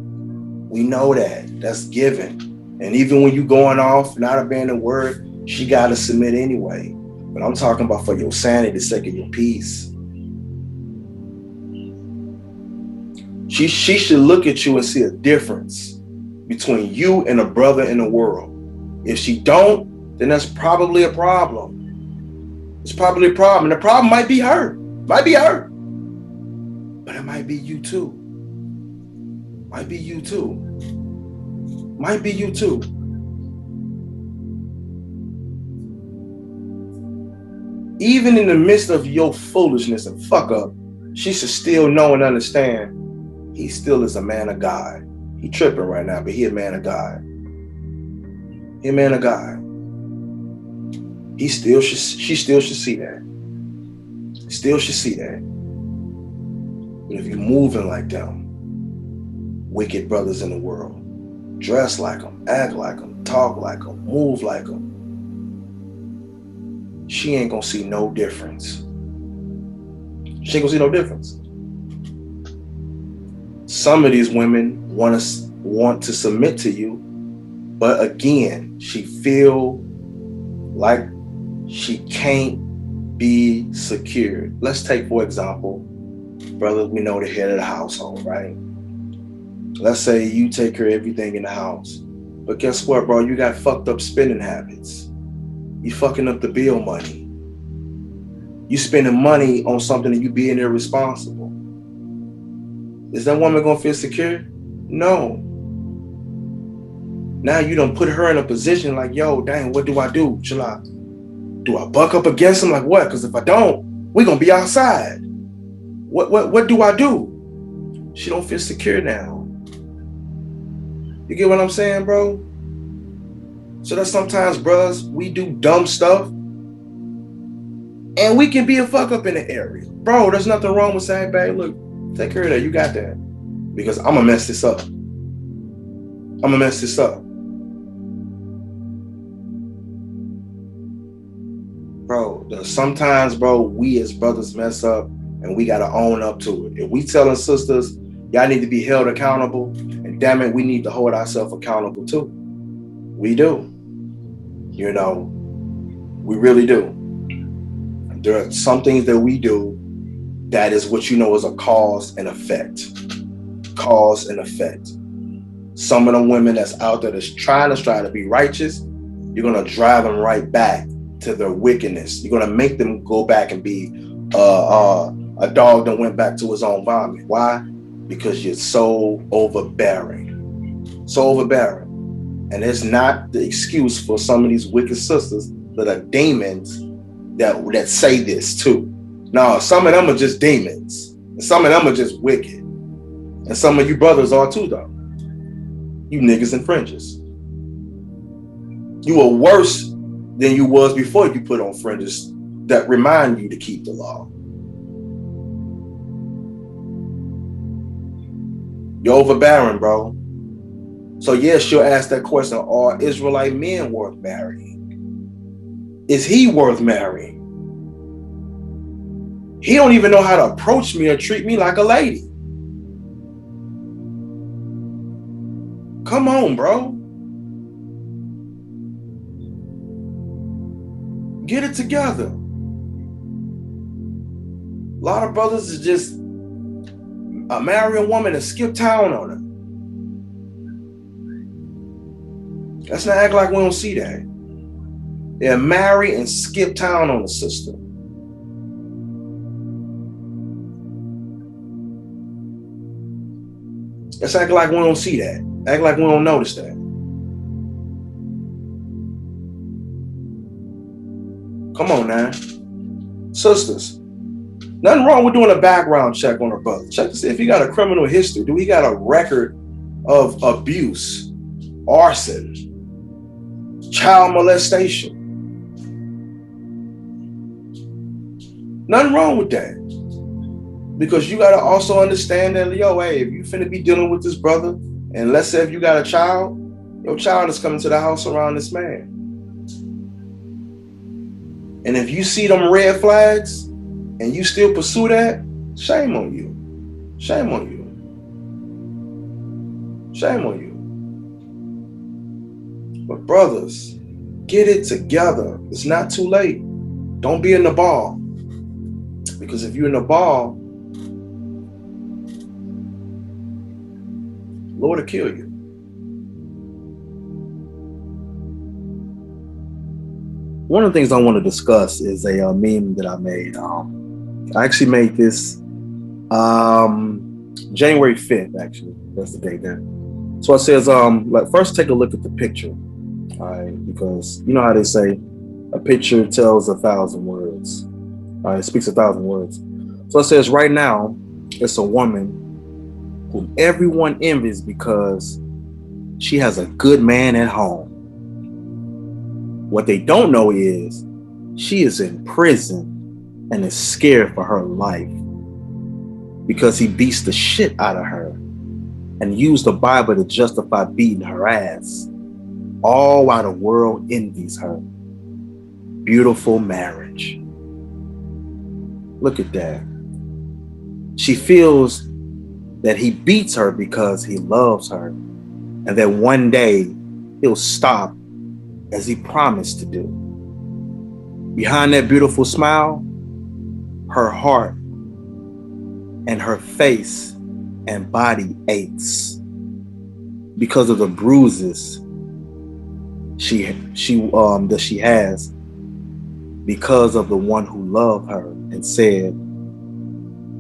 Speaker 1: We know that. That's given. And even when you going off, not obeying the word, she got to submit anyway. But I'm talking about for your sanity, the sake of your peace. She should look at you and see a difference between you and a brother in the world. If she don't, then that's probably a problem. It's probably a problem. And the problem might be her. But it might be you too. Even in the midst of your foolishness and fuck up, she should still know and understand he still is a man of God. He tripping right now, but he a man of God. She still should see that. But if you're moving like them, wicked brothers in the world, dress like them, act like them, talk like them, move like them, she ain't gonna see no difference. Some of these women want to submit to you, but again, she feel like she can't be secured. Let's take, for example, brother, we know the head of the household, right? Let's say you take care of everything in the house. But guess what, bro? You got fucked up spending habits. You fucking up the bill money. You spending money on something and you being irresponsible. Is that woman gonna feel secure? No. Now you done put her in a position like, yo, dang, what do I do? Do I buck up against him? Like what? Because if I don't, we're gonna be outside. What do I do? She don't feel secure now. You get what I'm saying, bro? So that sometimes, brothers, we do dumb stuff and we can be a fuck up in the area. Bro, there's nothing wrong with saying, babe, look, take care of that. You got that. Because I'm gonna mess this up. Bro, sometimes, bro, we as brothers mess up and we gotta own up to it. If we telling sisters, Y'all need to be held accountable. And damn it, we need to hold ourselves accountable too. We do. You know, we really do. There are some things that we do that is what you know is a cause and effect. Cause and effect. Some of the women that's out there that's trying to be righteous, you're going to drive them right back to their wickedness. You're going to make them go back and be a dog that went back to his own vomit. Why? Because you're so overbearing. So overbearing. And it's not the excuse for some of these wicked sisters that are demons that say this too. No, some of them are just demons. And some of them are just wicked. And some of you brothers are too, though. You niggas and fringes. You are worse than you was before you put on fringes that remind you to keep the law. You're overbearing, bro. So yes, she'll ask that question, are Israelite men worth marrying? Is he worth marrying? He don't even know how to approach me or treat me like a lady. Come on, bro. Get it together. A lot of brothers is just marry a woman and skip town on her. Let's not act like we don't see that. They'll marry and skip town on the sister. Let's act like we don't see that. Act like we don't notice that. Come on now. Sisters, nothing wrong with doing a background check on a brother. Check to see if he got a criminal history. Do he got a record of abuse, arson, child molestation? Nothing wrong with that. Because you got to also understand that, yo, hey, if you finna be dealing with this brother, and let's say if you got a child, your child is coming to the house around this man. And if you see them red flags and you still pursue that, shame on you. Shame on you. Shame on you. But brothers, get it together. It's not too late. Don't be in the ball. Because if you're in the ball, Lord will kill you. One of the things I want to discuss is a meme that I made. I actually made this January 5th, actually. That's the date there. So it says, first take a look at the picture. All right, because you know how they say, a picture tells 1,000 words. It speaks 1,000 words. So it says right now, it's a woman whom everyone envies because she has a good man at home. What they don't know is she is in prison and is scared for her life because he beats the shit out of her and used the Bible to justify beating her ass, all while the world envies her. Beautiful marriage. Look at that. She feels that he beats her because he loves her, and that one day he'll stop as he promised to do. Behind that beautiful smile, her heart and her face and body aches because of the bruises that she has because of the one who loved her and said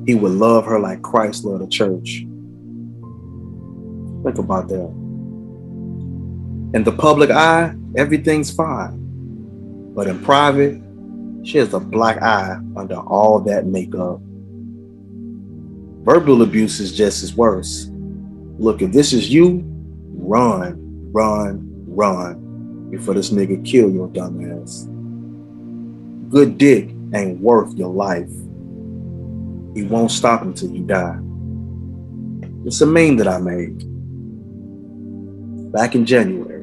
Speaker 1: he would love her like Christ loved the church. Think about that. In the public eye, everything's fine. But in private, she has a black eye under all that makeup. Verbal abuse is just as worse. Look, if this is you, run, run, run before this nigga kill your dumb ass. Good dick ain't worth your life. He won't stop until you die. It's a meme that I made back in January.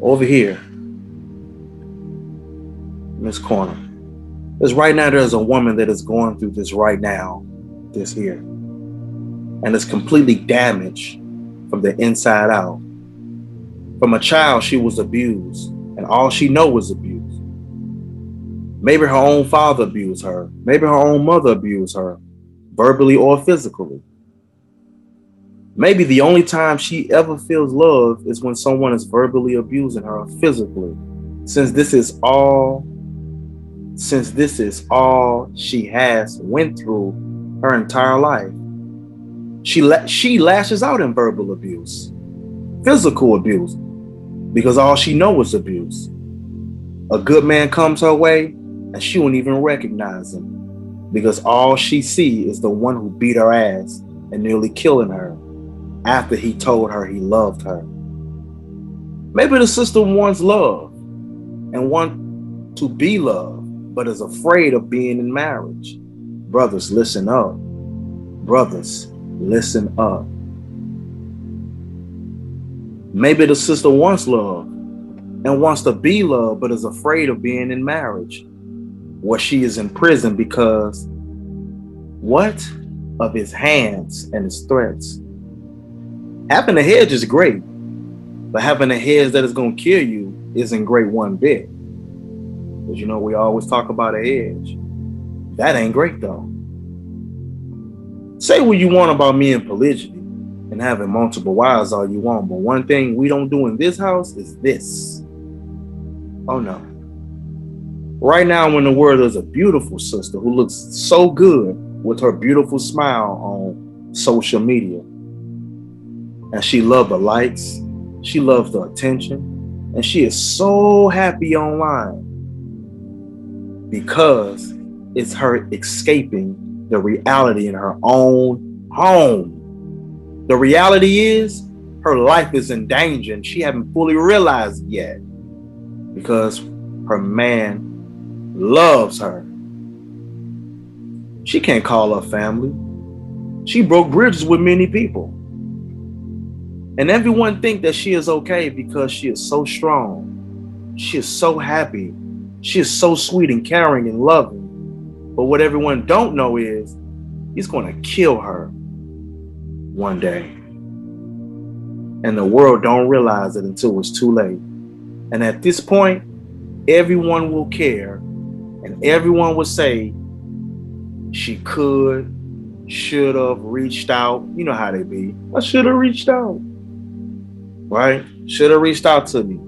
Speaker 1: Over here in this corner. Because right now there's a woman that is going through this right now this here. And is completely damaged from the inside out. From a child, she was abused, and all she knows was abuse. Maybe her own father abused her. Maybe her own mother abused her, verbally or physically. Maybe the only time she ever feels love is when someone is verbally abusing her physically. Since this is all she has went through her entire life, she lashes out in verbal abuse, physical abuse, because all she knows is abuse. A good man comes her way and she won't even recognize him, because all she sees is the one who beat her ass and nearly killing her after he told her he loved her. Maybe the sister wants love and wants to be loved, but is afraid of being in marriage. Brothers, listen up. Brothers, listen up. Maybe the sister wants love and wants to be loved, but is afraid of being in marriage, where she is in prison because what? Of his hands and his threats. Having a hedge is great, but having a hedge that is going to kill you isn't great one bit. Because you know, we always talk about a hedge. That ain't great though. Say what you want about me and polygyny and having multiple wives all you want, but one thing we don't do in this house is this. Oh no. Right now in the world, there's a beautiful sister who looks so good with her beautiful smile on social media. And she loves the likes, she loves the attention, and she is so happy online because it's her escaping the reality in her own home. The reality is her life is in danger and she hasn't fully realized it yet, because her man loves her. She can't call her family. She broke bridges with many people. And everyone think that she is okay because she is so strong. She is so happy. She is so sweet and caring and loving. But what everyone don't know is he's going to kill her one day. And the world don't realize it until it's too late. And at this point, everyone will care and everyone will say she could, should have reached out. You know how they be. I should have reached out. Right? Should have reached out to me.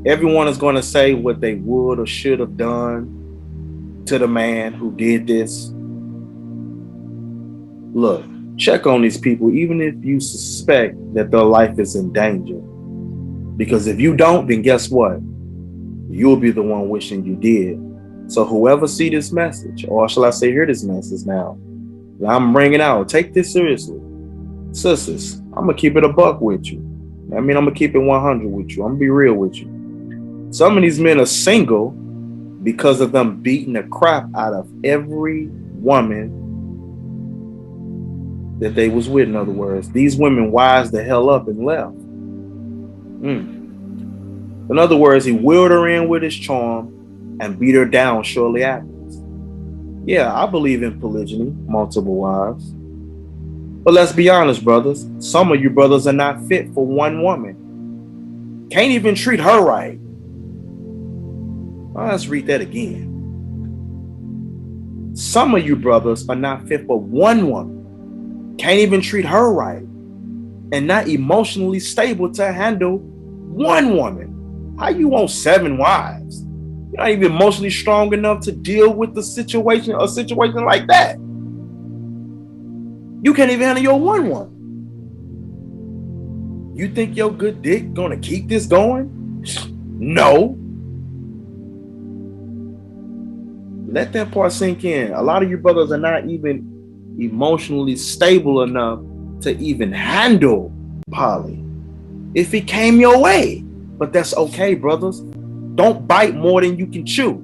Speaker 1: Everyone is going to say what they would or should have done to the man who did this. Look, check on these people even if you suspect that their life is in danger. Because if you don't, then guess what? You'll be the one wishing you did. So whoever see this message, or shall I say hear this message now, I'm bringing out, take this seriously. Sisters, I'm going to keep it a buck with you. I mean, I'm going to keep it 100 with you. I'm going to be real with you. Some of these men are single because of them beating the crap out of every woman that they was with. In other words, these women wised the hell up and left. In other words, he wheeled her in with his charm and beat her down shortly afterwards. Yeah, I believe in polygyny, multiple wives. But let's be honest, brothers. Some of you brothers are not fit for one woman. Can't even treat her right. Well, let's read that again. Some of you brothers are not fit for one woman. Can't even treat her right. And not emotionally stable to handle one woman. How you want 7 wives? You're not even emotionally strong enough to deal with a situation like that. You can't even handle your one. You think your good dick gonna keep this going? No. Let that part sink in. A lot of you brothers are not even emotionally stable enough to even handle poly if it came your way. But that's okay, brothers. Don't bite more than you can chew.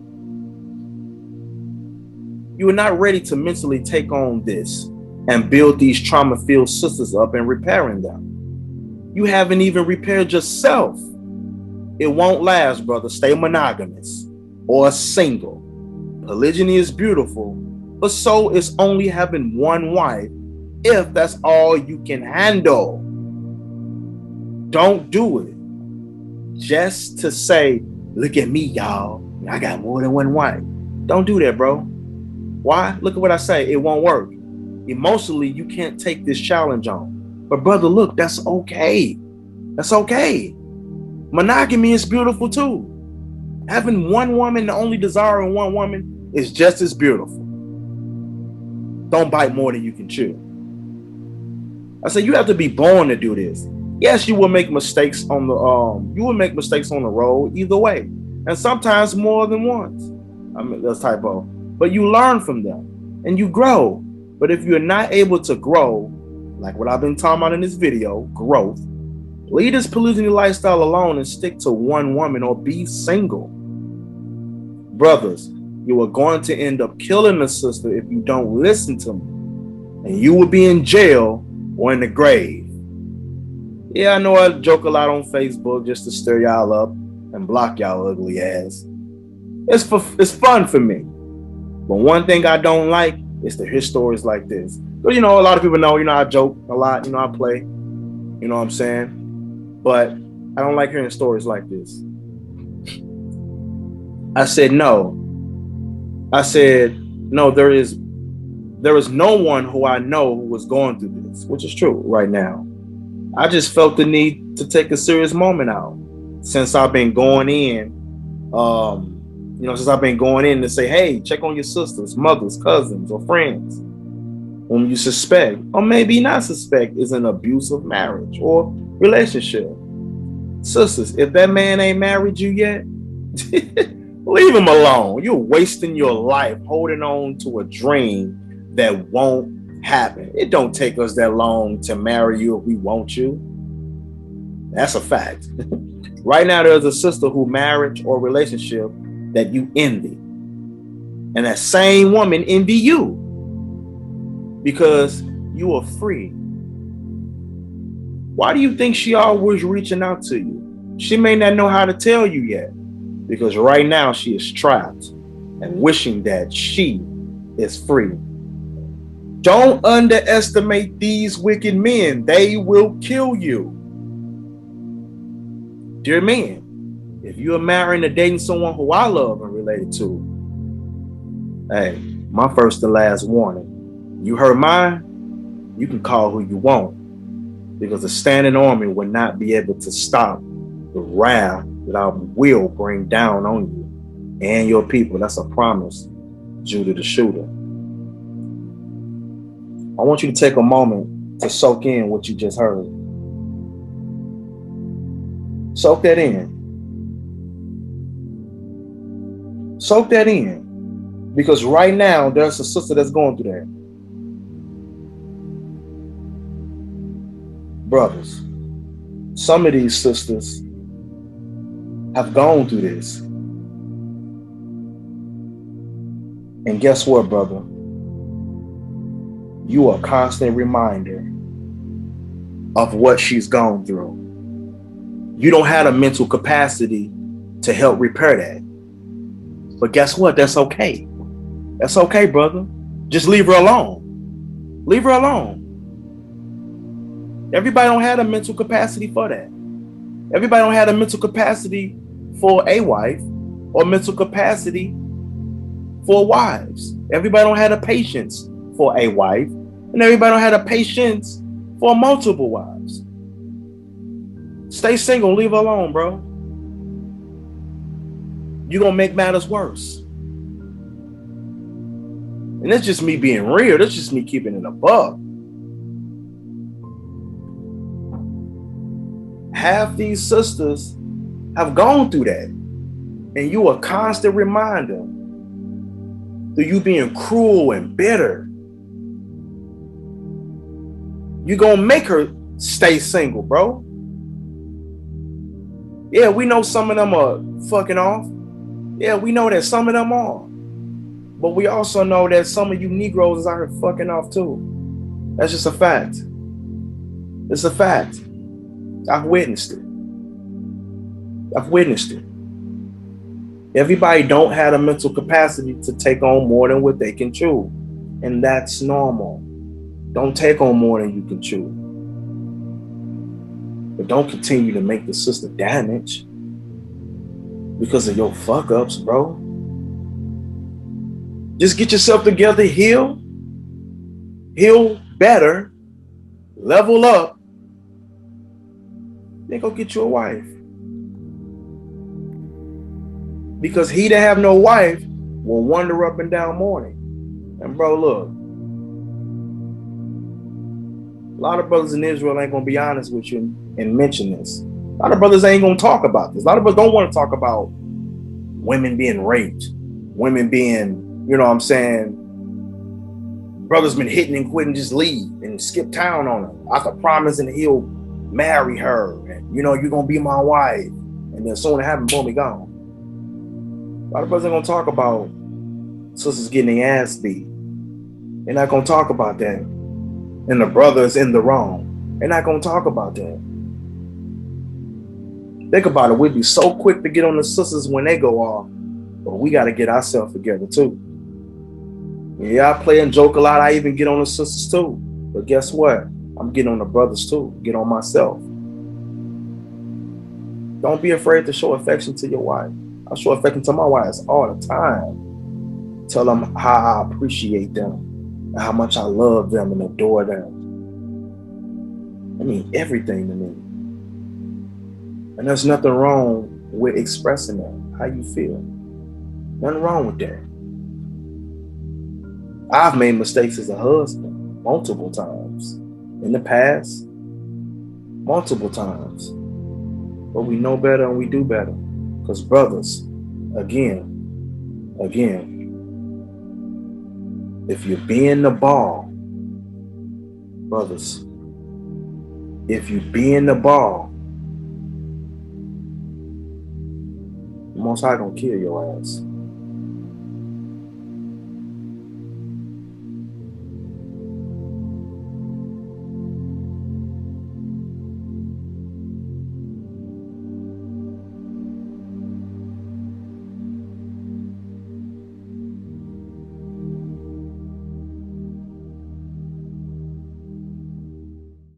Speaker 1: You are not ready to mentally take on this and build these trauma-filled sisters up and repairing them. You haven't even repaired yourself. It won't last, brother. Stay monogamous or single. Polygyny is beautiful, But so is only having one wife if that's all you can handle. Don't do it just to say, look at me, y'all. I got more than one wife. Don't do that, bro. Why? Look at what I say. It won't work. Emotionally, you can't take this challenge on. But brother, look, that's okay. That's okay. Monogamy is beautiful too. Having one woman, the only desire in one woman, is just as beautiful. Don't bite more than you can chew. I said you have to be born to do this. Yes, you will make mistakes on the road either way, and sometimes more than once. I mean, that's typo. But you learn from them and you grow. But if you're not able to grow, like what I've been talking about in this video, growth, leave this polygyny lifestyle alone and stick to one woman or be single. Brothers, you are going to end up killing a sister if you don't listen to me. And you will be in jail or in the grave. Yeah, I know I joke a lot on Facebook just to stir y'all up and block y'all ugly ass. It's fun for me. But one thing I don't like is to hear stories like this. But a lot of people know, I joke a lot, I play, you know what I'm saying? But I don't like hearing stories like this. I said, no, there is no one who I know who was going through this, which is true right now. I just felt the need to take a serious moment out since I've been going in, to say, hey, check on your sisters, mothers, cousins, or friends whom you suspect, or maybe not suspect, is an abusive marriage or relationship. Sisters, if that man ain't married you yet, leave him alone. You're wasting your life holding on to a dream that won't happen. It don't take us that long to marry you if we want you. That's a fact. Right now, there's a sister who marriage or relationship that you envy. And that same woman envy you because you are free. Why do you think she always reaching out to you? She may not know how to tell you yet because right now she is trapped and wishing that she is free. Don't underestimate these wicked men. They will kill you. Dear men, if you are marrying or dating someone who I love and related to, hey, my first and last warning. You heard mine, you can call who you want, because the standing army will not be able to stop the wrath that I will bring down on you and your people. That's a promise, Judah the Shootah. I want you to take a moment to soak in what you just heard. Soak that in. Soak that in. Because right now, there's a sister that's going through that. Brothers, some of these sisters have gone through this. And guess what, brother? You are a constant reminder of what she's gone through. You don't have the mental capacity to help repair that. But guess what? That's okay. That's okay, brother. Just leave her alone. Leave her alone. Everybody don't have the mental capacity for that. Everybody don't have the mental capacity for a wife or mental capacity for wives. Everybody don't have the patience for a wife, and everybody don't have the patience for multiple wives. Stay single, leave her alone, bro. You're gonna make matters worse. And that's just me being real. That's just me keeping it above. Half these sisters have gone through that. And you are a constant reminder of you being cruel and bitter. You're going to make her stay single, bro. Yeah, we know some of them are fucking off. Yeah, we know that some of them are. But we also know that some of you Negroes is out here fucking off too. That's just a fact. It's a fact. I've witnessed it. I've witnessed it. Everybody don't have the mental capacity to take on more than what they can chew. And that's normal. Don't take on more than you can chew. But don't continue to make the sister damage because of your fuck ups, bro. Just get yourself together, heal better, level up, then go get you a wife. Because he that have no wife will wander up and down mourning. And bro, look, a lot of brothers in Israel ain't gonna be honest with you and mention this. A lot of brothers ain't gonna talk about this. A lot of brothers don't want to talk about women being raped, women being, you know what I'm saying, brothers been hitting and quitting, just leave and skip town on her. I could promise and he'll marry her, and you know, you're gonna be my wife. And then soon it happened, boom, he gone. A lot of brothers ain't gonna talk about sisters getting their ass beat. They're not gonna talk about that. And the brother's in the wrong. They're not gonna talk about that. Think about it, we'd be so quick to get on the sisters when they go off, but we gotta get ourselves together too. Yeah, I play and joke a lot. I even get on the sisters too. But guess what? I'm getting on the brothers too. Get on myself. Don't be afraid to show affection to your wife. I show affection to my wives all the time. Tell them how I appreciate them and how much I love them and adore them. I mean everything to me. And there's nothing wrong with expressing that, how you feel. Nothing wrong with that. I've made mistakes as a husband multiple times in the past, multiple times. But we know better and we do better. Because brothers, again, if you're being the ball, brothers, if you being the ball, the Most High gonna kill your ass.